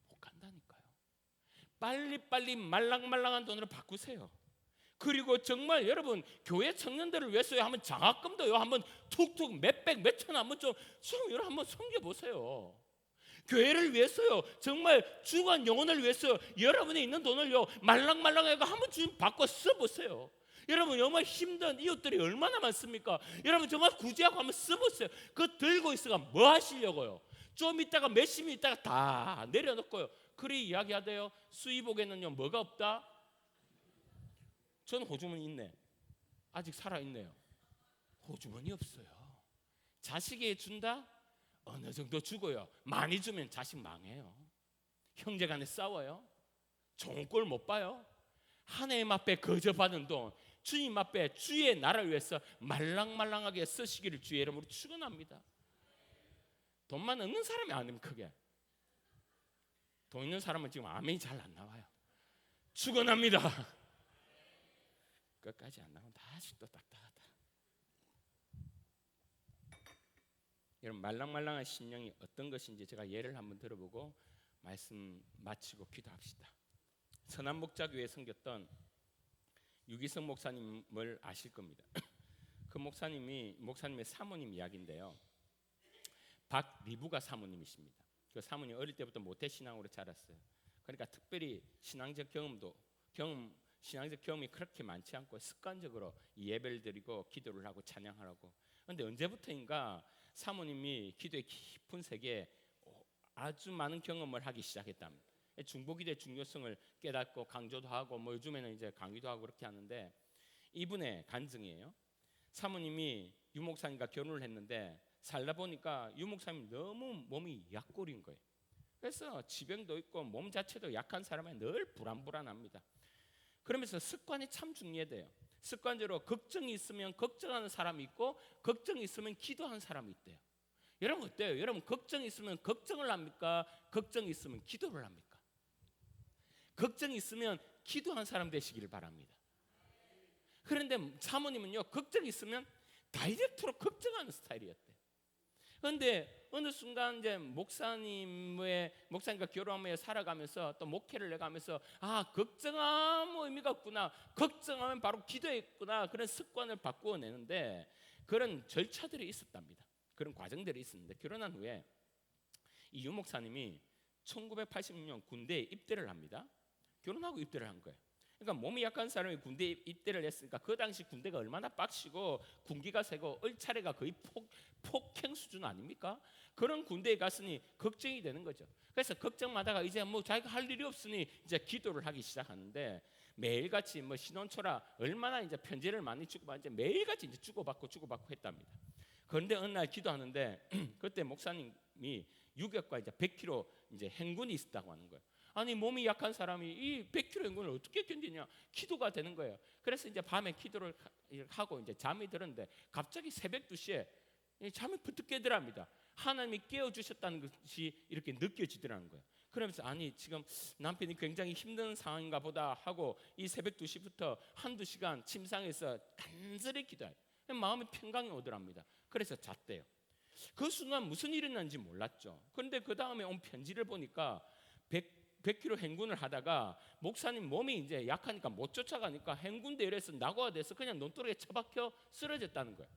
A: 못 간다니까요. 빨리빨리 말랑말랑한 돈으로 바꾸세요. 그리고 정말 여러분 교회 청년들을 위해서 한번 장학금도요 한번 툭툭 몇백 몇천 한번 좀 여러분 한번 섬겨 보세요. 교회를 위해서요 정말 주간 영혼을 위해서 여러분이 있는 돈을요 말랑말랑하게 한번 좀 바꿔 써보세요. 여러분 정말 힘든 이웃들이 얼마나 많습니까? 여러분 정말 구제하고 한번 써보세요. 그거 들고 있어가 뭐 하시려고요? 좀 있다가 몇십 년 있다가 다 내려놓고요. 그리 이야기하대요. 수의복에는요 뭐가 없다? 저는 호주머니 있네. 아직 살아있네요. 호주머니 없어요. 자식이 준다? 어느 정도 주고요. 많이 주면 자식 망해요. 형제 간에 싸워요. 좋은 꼴 못 봐요. 하나님 앞에 거저 받은 돈 주님 앞에 주의 나라를 위해서 말랑말랑하게 쓰시기를 주의 이름으로 축원합니다. 돈만 없는 사람이 아니면 크게. 돈 있는 사람은 지금 아멘이 잘 안 나와요. 축원합니다. 끝까지 안 나오면 아직도 딱딱하다. 여러분 말랑말랑한 심령이 어떤 것인지 제가 예를 한번 들어보고 말씀 마치고 기도합시다. 서남목자교회에 섬겼던 유기성 목사님을 아실 겁니다. 그 목사님의 사모님 이야기인데요. 박리부가 사모님이십니다. 그 사모님 어릴 때부터 모태신앙으로 자랐어요. 그러니까 특별히 신앙적 경험이 그렇게 많지 않고 습관적으로 예배를 드리고 기도를 하고 찬양하라고. 그런데 언제부터인가 사모님이 기도의 깊은 세계에 아주 많은 경험을 하기 시작했답니다. 중보기도의 중요성을 깨닫고 강조도 하고 뭐 요즘에는 이제 강의도 하고 그렇게 하는데, 이분의 간증이에요. 사모님이 유 목사님과 결혼을 했는데 살다 보니까 유 목사님이 너무 몸이 약골인 거예요. 그래서 지병도 있고 몸 자체도 약한 사람은 늘 불안합니다. 그러면서 습관이 참 중요해요. 습관적으로 걱정이 있으면 걱정하는 사람이 있고 걱정이 있으면 기도하는 사람이 있대요. 여러분 어때요? 여러분 걱정이 있으면 걱정을 합니까? 걱정이 있으면 기도를 합니까? 걱정이 있으면 기도하는 사람 되시기를 바랍니다. 그런데 사모님은요 걱정이 있으면 다이렉트로 걱정하는 스타일이었대요. 그런데 어느 순간 이제 목사님과 결혼하며 살아가면서 또 목회를 해가면서 걱정하면 의미가 없구나, 걱정하면 바로 기도했구나, 그런 습관을 바꾸어 내는데 그런 절차들이 있었답니다. 그런 과정들이 있었는데 결혼한 후에 이 유 목사님이 1986년 군대에 입대를 합니다. 결혼하고 입대를 한 거예요. 그러니까 몸이 약한 사람이 군대에 입대를 했으니까 그 당시 군대가 얼마나 빡시고 군기가 세고 얼차례가 거의 폭행 수준 아닙니까? 그런 군대에 갔으니 걱정이 되는 거죠. 그래서 걱정마다가 이제 뭐 자기가 할 일이 없으니 이제 기도를 하기 시작하는데 매일같이 뭐 신혼초라 얼마나 이제 편지를 많이 주고받는지 매일같이 이제 주고받고 했답니다. 그런데 어느 날 기도하는데 그때 목사님이 유격과 이제 100kg 이제 행군이 있었다고 하는 거예요. 아니 몸이 약한 사람이 이 100kg 행군을 어떻게 견디냐? 기도가 되는 거예요. 그래서 이제 밤에 기도를 하고 이제 잠이 들었는데 갑자기 새벽 2시에 잠이 부뜩 깨더랍니다. 하나님이 깨워 주셨다는 것이 이렇게 느껴지더라는 거예요. 그러면서 아니 지금 남편이 굉장히 힘든 상황인가 보다 하고 이 새벽 2시부터 한두 시간 침상에서 간절히 기도해요. 마음의 평강이 오더랍니다. 그래서 잤대요. 그 순간 무슨 일이 났는지 몰랐죠. 그런데 그 다음에 온 편지를 보니까 100km 행군을 하다가 목사님 몸이 이제 약하니까 못 쫓아가니까 행군대열에서 낙오가 돼서 그냥 논두렁에 처박혀 쓰러졌다는 거예요.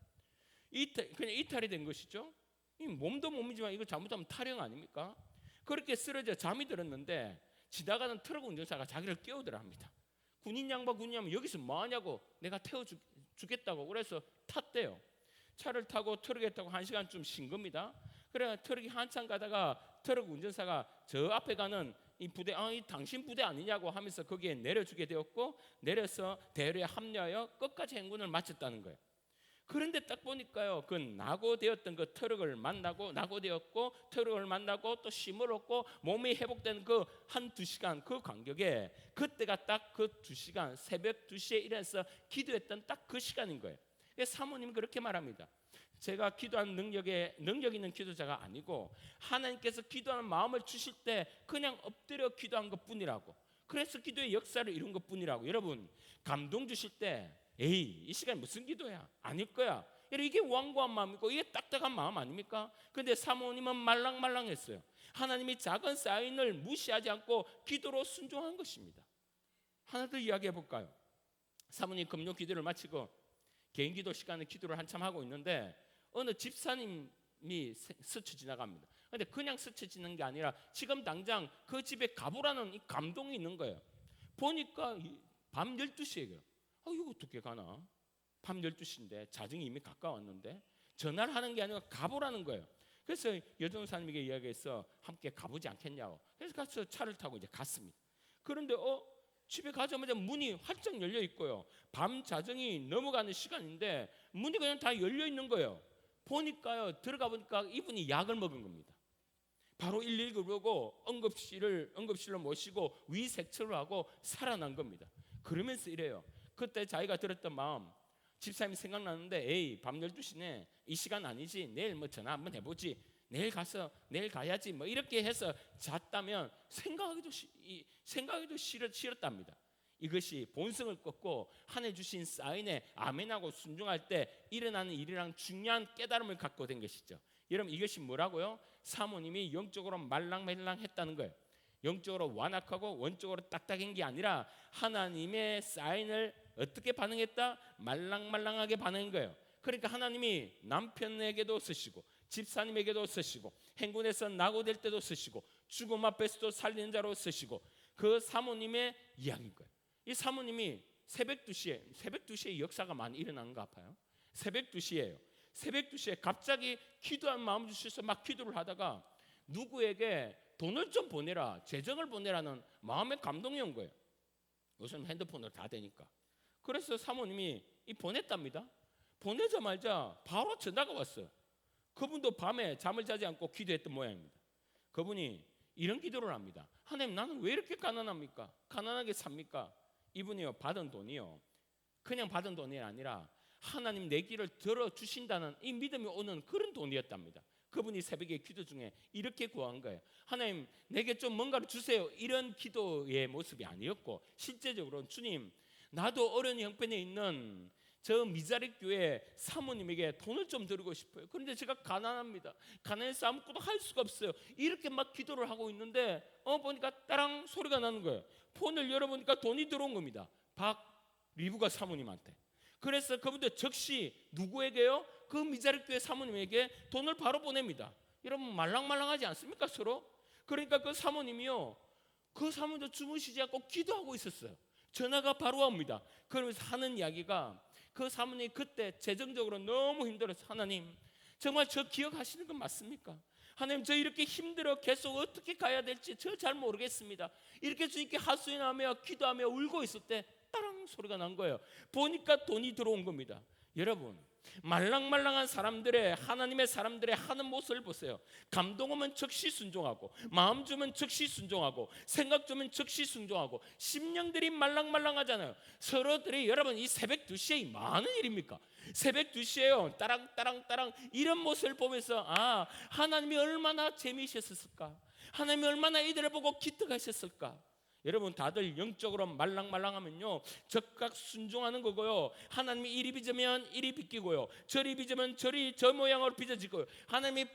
A: 그냥 이탈이 된 것이죠. 이 몸도 몸이지만 이거 잘못하면 탈영 아닙니까? 그렇게 쓰러져 잠이 들었는데 지나가는 트럭 운전사가 자기를 깨우더랍니다. 군인 양반 여기서 뭐 하냐고, 내가 태워줄 죽겠다고 그래서 탔대요. 차를 타고 트럭에 타고 1시간쯤 쉰 겁니다. 그래 트럭이 한참 가다가 트럭 운전사가 저 앞에 가는 이 부대, 이 당신 부대 아니냐고 하면서 거기에 내려주게 되었고, 내려서 대열에 합류하여 끝까지 행군을 마쳤다는 거예요. 그런데 딱 보니까요, 그 낙오되었던 그 트럭을 만나고, 낙오되었고 트럭을 만나고 또 쉼을 얻고 몸이 회복되는 그 한 2시간 그 간격에, 그때가 딱 그 2시간, 새벽 2시에 일어나서 기도했던 딱 그 시간인 거예요. 사모님은 그렇게 말합니다. 제가 기도하는 능력 있는 기도자가 아니고 하나님께서 기도하는 마음을 주실 때 그냥 엎드려 기도한 것뿐이라고, 그래서 기도의 역사를 이룬 것뿐이라고. 여러분, 감동 주실 때 에이 이 시간 무슨 기도야, 아닐 거야, 이게 완고한 마음이고 이게 딱딱한 마음 아닙니까? 근데 사모님은 말랑말랑했어요. 하나님이 작은 사인을 무시하지 않고 기도로 순종한 것입니다. 하나 더 이야기해 볼까요? 사모님 금요 기도를 마치고 개인 기도 시간에 기도를 한참 하고 있는데 어느 집사님이 스쳐 지나갑니다. 근데 그냥 스쳐 지는 게 아니라 지금 당장 그 집에 가보라는 이 감동이 있는 거예요. 보니까 밤 12시에요. 이거 어떻게 가나? 밤 12시인데 자정이 이미 가까웠는데 전화를 하는 게 아니라 가보라는 거예요. 그래서 여전사님에게 이야기해서 함께 가보지 않겠냐고. 그래서 가서 차를 타고 이제 갔습니다. 그런데 집에 가자마자 문이 활짝 열려 있고요. 밤 자정이 넘어가는 시간인데 문이 그냥 다 열려 있는 거예요. 보니까요, 들어가 보니까 이분이 약을 먹은 겁니다. 바로 119를 부르고 응급실로 모시고 위색처를 하고 살아난 겁니다. 그러면서 이래요. 그때 자기가 들었던 마음, 집사님이 생각나는데 에이 밤 12시네, 이 시간 아니지, 내일 전화 한번 해보지, 내일 가야지 이렇게 해서 잤다면 생각하기도 싫었답니다. 이것이 본성을 꺾고 하나님 주신 사인에 아멘하고 순종할 때 일어나는 일이랑 중요한 깨달음을 갖고 된 것이죠. 여러분, 이것이 뭐라고요? 사모님이 영적으로 말랑말랑했다는 거예요. 영적으로 완악하고 원적으로 딱딱한 게 아니라 하나님의 사인을 어떻게 반응했다? 말랑말랑하게 반응한 거예요. 그러니까 하나님이 남편에게도 쓰시고 집사님에게도 쓰시고 행군에서 낙오될 때도 쓰시고 죽음 앞에서도 살리는 자로 쓰시고 그 사모님의 이야기인 거예요. 이 사모님이 새벽 2시에 역사가 많이 일어나는 거 아파요. 새벽 2시예요. 새벽 2시에 갑자기 기도한 마음 주셔서 막 기도를 하다가 누구에게 돈을 좀 보내라, 재정을 보내라는 마음의 감동이 온 거예요. 요즘 핸드폰으로 다 되니까. 그래서 사모님이 보냈답니다. 보내자마자 바로 전화가 왔어요. 그분도 밤에 잠을 자지 않고 기도했던 모양입니다. 그분이 이런 기도를 합니다. 하나님, 나는 왜 이렇게 가난합니까? 가난하게 삽니까? 이분이요, 받은 돈이요, 그냥 받은 돈이 아니라 하나님 내 길을 들어주신다는 이 믿음이 오는 그런 돈이었답니다. 그분이 새벽에 기도 중에 이렇게 구한 거예요. 하나님, 내게 좀 뭔가를 주세요, 이런 기도의 모습이 아니었고, 실제적으로는 주님, 나도 어려운 형편에 있는 저 미자리 교회 사모님에게 돈을 좀 드리고 싶어요. 그런데 제가 가난합니다. 가난해서 아무것도 할 수가 없어요. 이렇게 막 기도를 하고 있는데 보니까 따랑 소리가 나는 거예요. 폰을 열어보니까 돈이 들어온 겁니다. 박리부가 사모님한테. 그래서 그분들 즉시 누구에게요? 그 미자리 교회 사모님에게 돈을 바로 보냅니다. 여러분, 말랑말랑하지 않습니까 서로? 그러니까 그 사모님이요, 그 사모님도 주무시지 않고 기도하고 있었어요. 전화가 바로 옵니다. 그러면서 하는 이야기가, 그 사모님이 그때 재정적으로 너무 힘들어서 하나님, 정말 저 기억하시는 건 맞습니까? 하나님, 저 이렇게 힘들어 계속 어떻게 가야 될지 저 잘 모르겠습니다. 이렇게 주님께 하소연하며 기도하며 울고 있을 때 따랑 소리가 난 거예요. 보니까 돈이 들어온 겁니다. 여러분, 말랑말랑한 사람들의, 하나님의 사람들의 하는 모습을 보세요. 감동 오면 즉시 순종하고, 마음 주면 즉시 순종하고, 생각 주면 즉시 순종하고, 심령들이 말랑말랑하잖아요. 서로들이, 여러분, 이 새벽 2시에 많은 일입니까? 새벽 2시에요 따랑따랑따랑 이런 모습을 보면서 하나님이 얼마나 재미있었을까, 하나님이 얼마나 이들을 보고 기특하셨을까. 여러분, 다들 영적으로 말랑말랑하면요 즉각 순종하는 거고요. 하나님이 이리 빚으면 이리 빚기고요, 저리 빚으면 저리 저 모양으로 빚어지고요. 하나님이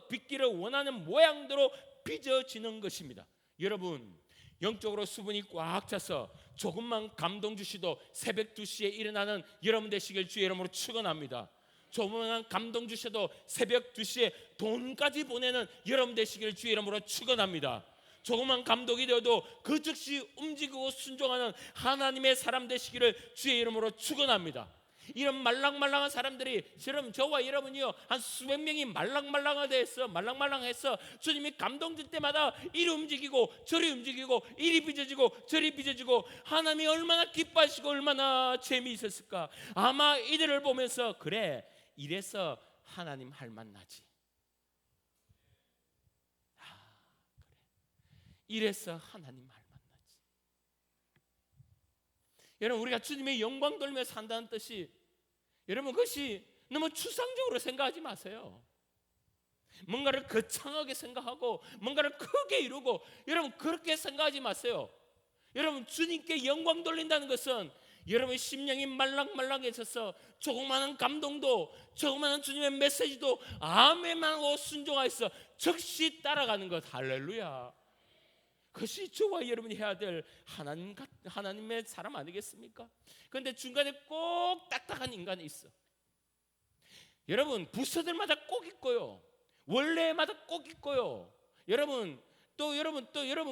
A: 빚기를 원하는 모양대로 빚어지는 것입니다. 여러분, 영적으로 수분이 꽉 차서 조금만 감동 주시도 새벽 2시에 일어나는 여러분 되시길 주의 이름으로 축원합니다. 조금만 감동 주셔도 새벽 2시에 돈까지 보내는 여러분 되시길 주의 이름으로 축원합니다. 조그만 감독이 되어도 그 즉시 움직이고 순종하는 하나님의 사람 되시기를 주의 이름으로 축원합니다. 이런 말랑말랑한 사람들이, 저와 여러분이요, 한 수백 명이 말랑말랑해서 주님이 감동될 때마다 이리 움직이고 저리 움직이고, 이리 빚어지고 저리 빚어지고, 하나님이 얼마나 기뻐하시고 얼마나 재미있었을까. 아마 이들을 보면서 그래, 이래서 하나님 할 만나지. 그래, 이래서 하나님 할 만나지. 여러분, 우리가 주님의 영광 돌며 산다는 뜻이, 여러분, 그것이 너무 추상적으로 생각하지 마세요. 뭔가를 거창하게 생각하고 뭔가를 크게 이루고, 여러분 그렇게 생각하지 마세요. 여러분, 주님께 영광 돌린다는 것은 여러분의 심령이 말랑말랑해져서 조그마한 감동도, 조그마한 주님의 메시지도 아멘하고 순종하여서 즉시 따라가는 것. 할렐루야. 그것이 저와 여러분이 해야 될 하나님의 사람 아니겠습니까? 그런데 중간에 꼭 딱딱한 인간이 있어. 여러분, 부서들마다 꼭 있고요, 원래마다 꼭 있고요. 여러분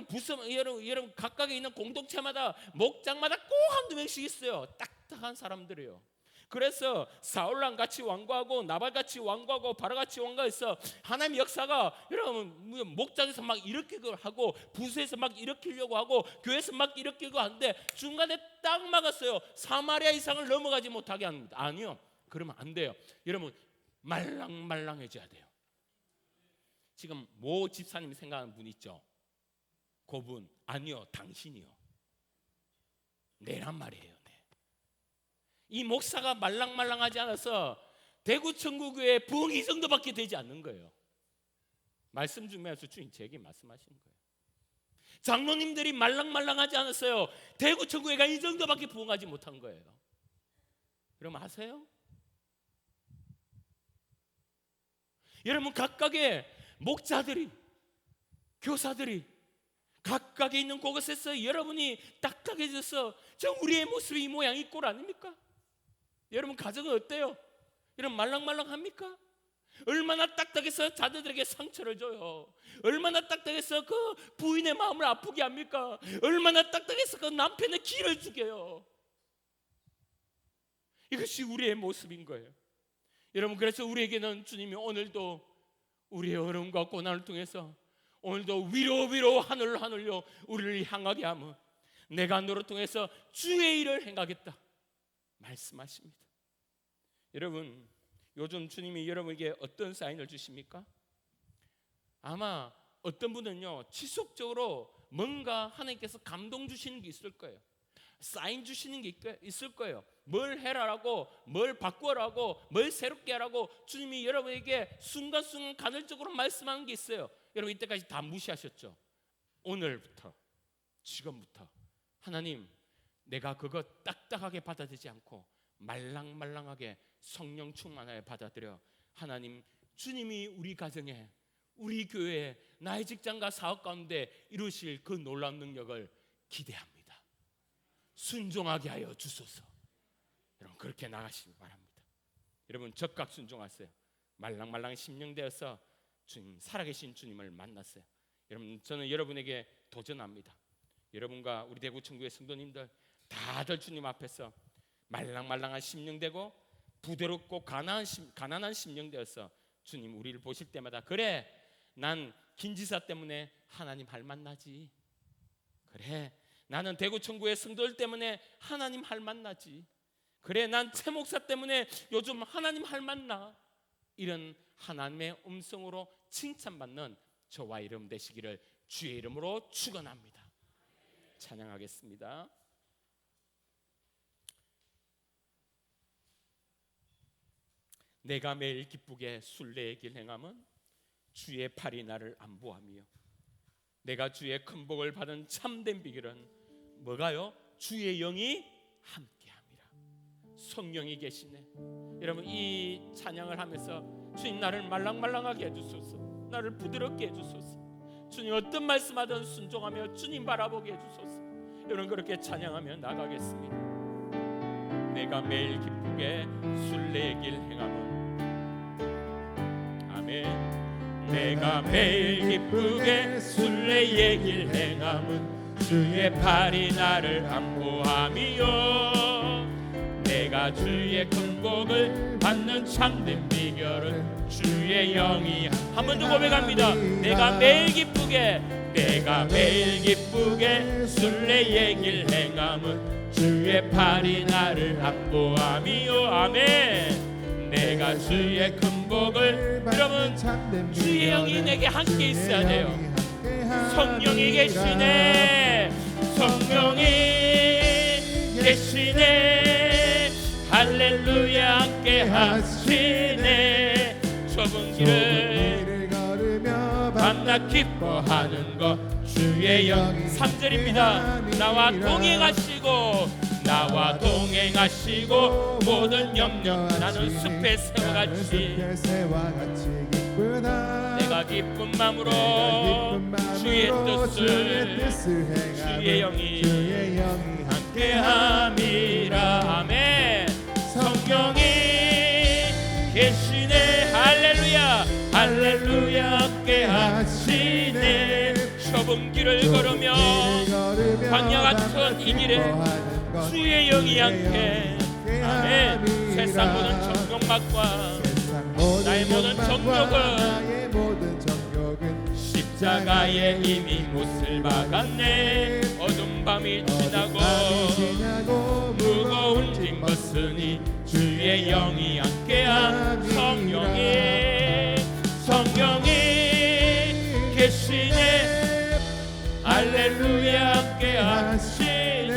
A: 부서, 여러분 각각에 있는 공동체마다, 목장마다 꼭 한두 명씩 있어요. 딱딱한 사람들이요. 그래서 사울랑 같이 완고하고 나발같이 완고하고 바라같이 완고해서 하나님의 역사가, 여러분, 목장에서 막 일으키고 하고, 부서에서 막 일으키려고 하고, 교회에서 막 일으키고 하는데 중간에 딱 막았어요. 사마리아 이상을 넘어가지 못하게 합니다. 아니요, 그러면 안 돼요. 여러분, 말랑말랑해져야 돼요. 지금 모 집사님이 생각하는 분 있죠? 그분. 아니요, 당신이요. 내란 말이에요. 이 목사가 말랑말랑하지 않아서 대구 천국교회 부흥 이 정도밖에 되지 않는 거예요. 말씀 중에서 주님 제게 말씀하시는 거예요. 장로님들이 말랑말랑하지 않았어요. 대구 천국교회가 이 정도밖에 부흥하지 못한 거예요. 여러분 아세요? 여러분, 각각의 목자들이, 교사들이 각각에 있는 곳에서 여러분이 딱딱해져서 저 우리의 모습이 이 모양 이 꼴 아닙니까? 여러분 가정은 어때요? 여러분 말랑말랑합니까? 얼마나 딱딱해서 자녀들에게 상처를 줘요. 얼마나 딱딱해서 그 부인의 마음을 아프게 합니까? 얼마나 딱딱해서 그 남편의 기를 죽여요. 이것이 우리의 모습인 거예요. 여러분, 그래서 우리에게는 주님이 오늘도 우리의 어려움과 고난을 통해서 오늘도 위로 하늘로 우리를 향하게 하며 내가 너를 통해서 주의 일을 행하겠다 말씀하십니다. 여러분, 요즘 주님이 여러분에게 어떤 사인을 주십니까? 아마 어떤 분은요, 지속적으로 뭔가 하나님께서 감동 주시는 게 있을 거예요. 사인 주시는 게 있을 거예요. 뭘 해라라고, 뭘 바꾸라고, 뭘 새롭게 하라고 주님이 여러분에게 순간순간 간헐적으로 말씀하는 게 있어요. 여러분 이때까지 다 무시하셨죠? 오늘부터, 지금부터 하나님, 내가 그거 딱딱하게 받아들이지 않고 말랑말랑하게 성령 충만하게 받아들여 하나님, 주님이 우리 가정에, 우리 교회에, 나의 직장과 사업 가운데 이루실 그 놀라운 능력을 기대합니다. 순종하게 하여 주소서. 여러분 그렇게 나가시기 바랍니다. 여러분 적극 순종하세요. 말랑말랑 심령되어서 주님, 살아계신 주님을 만났어요. 여러분, 저는 여러분에게 도전합니다. 여러분과 우리 대구 천국의 성도님들 다들 주님 앞에서 말랑말랑한 심령되고 부드럽고 가난한 심령되어서 주님 우리를 보실 때마다, 그래 난 김지사 때문에 하나님 할 만나지, 그래 나는 대구 천국의 성도들 때문에 하나님 할 만나지, 그래 난 최 목사 때문에 요즘 하나님 할 만나, 이런 하나님의 음성으로 칭찬받는 저와 여러분 되시기를 주의 이름으로 축원합니다. 찬양하겠습니다. 내가 매일 기쁘게 순례의 길 행함은 주의 팔이 나를 안보하며, 내가 주의 큰 복을 받은 참된 비결은 뭐가요? 주의 영이 함께함이라. 성령이 계시네. 여러분 이 찬양을 하면서 주님, 나를 말랑말랑하게 해주소서, 나를 부드럽게 해주소서, 주님 어떤 말씀하든 순종하며 주님 바라보게 해주소서. 여러분 그렇게 찬양하며 나가겠습니다. 내가 매일 기쁘게 순례의 길 행함은, 아멘. 내가 매일 기쁘게 순례의 길 행함은 주의 팔이 나를 안보하며, 내가 내가 주의 큰 복을 받는 참된 비결은 주의 영이. 한 번 더 고백합니다. 내가 매일 기쁘게 순례의 길 행함은 주의 팔이 나를 안보함이요. 아멘. 내가 주의 큰 복을. 여러분, 주의 영이 내게 함께 있어야 돼요. 성령이 계시네, 성령이 계시네, 할렐루야 함께 하시네. 좁은 길을 밤낮 기뻐하는 것 주의 영. 3절입니다. 나와 동행하시고 모든 염려. 나는 숲의 새와 같이 내가 기쁜 마음으로 주의 뜻을 주의 영이 함께함이라. 아멘. 성령이 계시네, 할렐루야 할렐루야 함께하시네. 좁은 길을 걸으며 광야 같은 이 길에 주의 영이 함께. 아멘. 세상 모든 정욕막과 나의 모든 정욕은 십자가에 이미 못을 박았네. 어두운 밤이 지나고 무거운 짐 벗으니 주의 영이 함께한. 성령이 계시네, 할렐루야 함께하시네.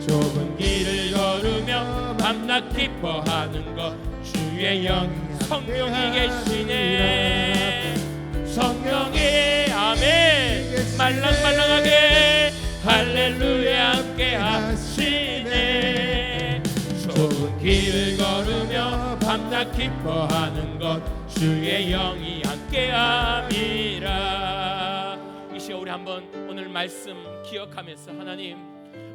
A: 좁은 길을 걸으며 밤낮 기뻐하는 것 주의 영. 성령이 계시네, 성령이. 아멘. 말랑말랑하게 할렐루야 함께하시네. 좁은 길을 걸으며 밤낮 기뻐하는 것 주의 영이 함께함이라. 이 시간 우리 한번 오늘 말씀 기억하면서, 하나님,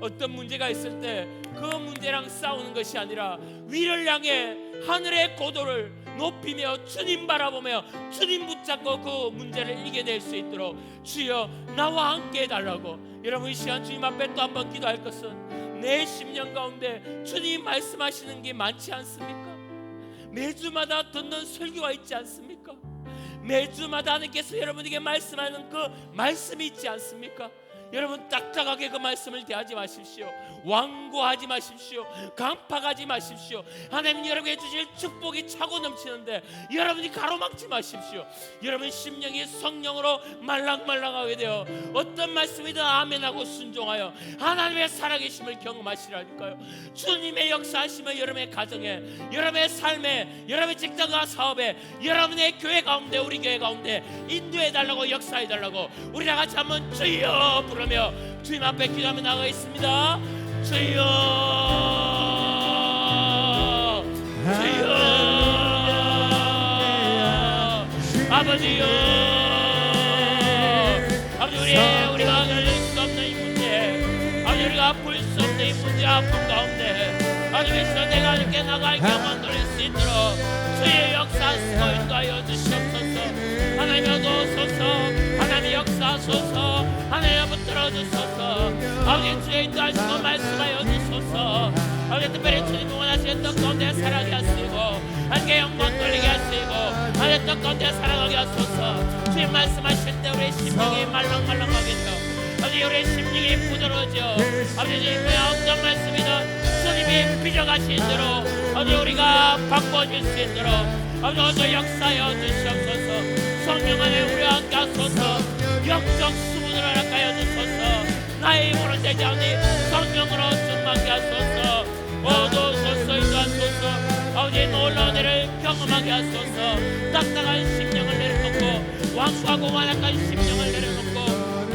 A: 어떤 문제가 있을 때 그 문제랑 싸우는 것이 아니라 위를 향해 하늘의 고도를 높이며 주님 바라보며 주님 붙잡고 그 문제를 이겨낼 수 있도록 주여 나와 함께 해달라고. 여러분, 이 시간 주님 앞에 또 한번 기도할 것은, 내 심령 가운데 주님 말씀하시는 게 많지 않습니까? 매주마다 듣는 설교가 있지 않습니까? 매주마다 하나님께서 여러분에게 말씀하는 그 말씀이 있지 않습니까? 여러분, 딱딱하게 그 말씀을 대하지 마십시오. 완고하지 마십시오. 간파하지 마십시오. 하나님 여러분에게 주실 축복이 차고 넘치는데 여러분이 가로막지 마십시오. 여러분 심령이 성령으로 말랑말랑하게 되어 어떤 말씀이든 아멘하고 순종하여 하나님의 살아계심을 경험하시라니까요. 주님의 역사하심을 여러분의 가정에, 여러분의 삶에, 여러분의 직장과 사업에, 여러분의 교회 가운데, 우리 교회 가운데 인도해달라고, 역사해달라고 우리 다 같이 한번 주여 부르며 주님 앞에 기도하며 나가겠습니다. 주여, 주여, 아버지여, 아버지, 우리가 견딜 수 없는 이 문제, 아버지, 우리가 풀 수 없는 이 문제, 아픔 가운데 아버지께서 내가 이렇게 나갈 경험 누릴 수 있도록 주의 역사하시고 인도하여 주시옵소서. 하나님 얻어오소서, 하나님 역사하소서, 하나님 붙들어 주소서. 아버지 주의 인도하시고 말씀하여 주소서. 아버지 특별히 주님 원하시는 뜻 가운데 살아가게 하시고 하나님께 영광 돌리게 하시고 하나님 뜻 가운데 살아가게 하소서. 주님 말씀하실 때 우리의 심령이 말랑말랑하게 되어 아버지 우리의 심령이 부드러워져 아버지 주님의 어떤 말씀이든 주님이 빚어가신 대로 아버지 우리가 바꿔줄 수 있도록 아버지 어서 역사하여 주시옵소서. 성령 안에 우리와 함께 하소서. 영적 수분을 허락하여 주소서. 나의 힘으로 되지 않니 성령으로 충만케 하소서. 얻어소서, 인도하소서. 아버지 놀라운 일을 경험하게 하소서. 딱딱한 심령을 내려놓고 완고하고 완악한 심령을 내려놓고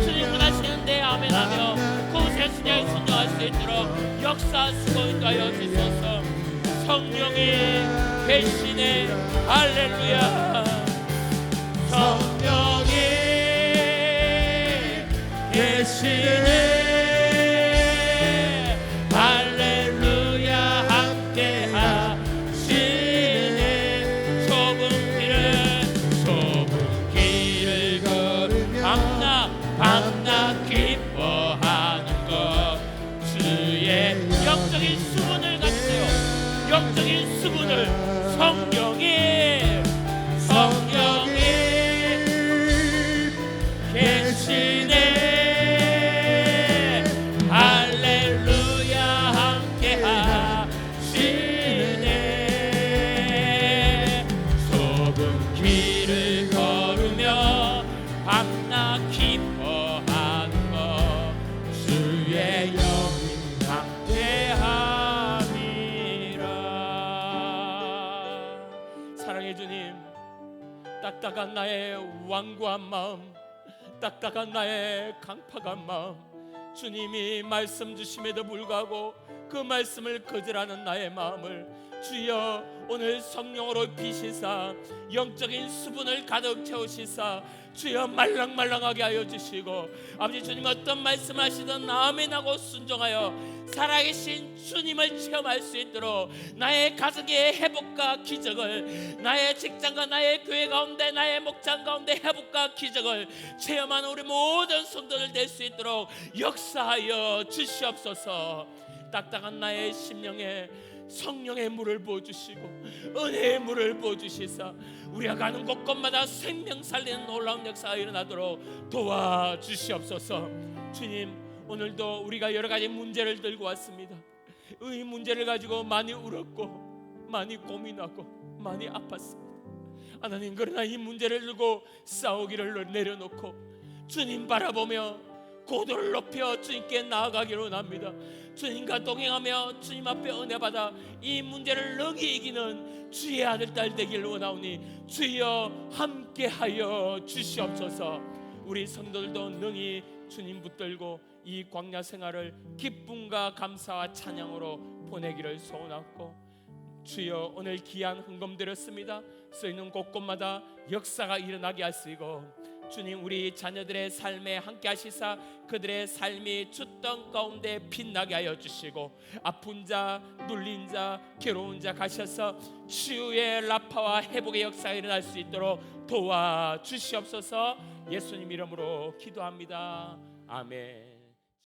A: 주님 원하시는 데 아멘하며 그곳에 순종에 순종할 수 있도록 역사하시고 인도하여 주소서. 성령이 계시네, 할렐루야. 성령이 계시네, 할렐루야. 함께 하시네. 좁은 길을 걸으며 밤낮 기뻐하는 것 주의 영적인 수분을 수분을 성령이 계시네. 할렐루야 함께 하시네. 좁은 길을 걸으며 밤낮 기뻐하는 것 주의 영이 함께함이라. 사랑해 주님, 딱딱한 나의 완고한 마음, 딱딱한 나의 강팍한 마음, 주님이 말씀 주심에도 불구하고 그 말씀을 거절하는 나의 마음을 주여 오늘 성령으로 비시사 영적인 수분을 가득 채우시사 주여 말랑말랑하게 하여 주시고, 아버지 주님 어떤 말씀하시든 아멘하고 순종하여 살아계신 주님을 체험할 수 있도록 나의 가정의 회복과 기적을, 나의 직장과 나의 교회 가운데 나의 목장 가운데 회복과 기적을 체험하는 우리 모든 성도들 될 수 있도록 역사하여 주시옵소서. 딱딱한 나의 심령에 성령의 물을 부어주시고 은혜의 물을 부어주시사 우리가 가는 곳곳마다 생명 살리는 놀라운 역사가 일어나도록 도와주시옵소서. 주님, 오늘도 우리가 여러 가지 문제를 들고 왔습니다. 이 문제를 가지고 많이 울었고 많이 고민하고 많이 아팠습니다. 하나님, 그러나 이 문제를 들고 싸우기를 내려놓고 주님 바라보며 고도를 높여 주님께 나아가기를 원합니다. 주님과 동행하며 주님 앞에 은혜 받아 이 문제를 능히 이기는 주의 아들 딸 되기를 원하오니 주여 함께하여 주시옵소서. 우리 성도들도 능히 주님 붙들고 이 광야 생활을 기쁨과 감사와 찬양으로 보내기를 소원하고, 주여 오늘 귀한 헌금 드렸습니다. 쓰이는 곳곳마다 역사가 일어나게 하시고 주님, 우리 자녀들의 삶에 함께 하시사 그들의 삶이 주땅 가운데 빛나게 하여 주시고, 아픈 자, 눌린 자, 괴로운 자 가셔서 치유의 라파와 회복의 역사가 일어날 수 있도록 도와주시옵소서. 예수님 이름으로 기도합니다. 아멘.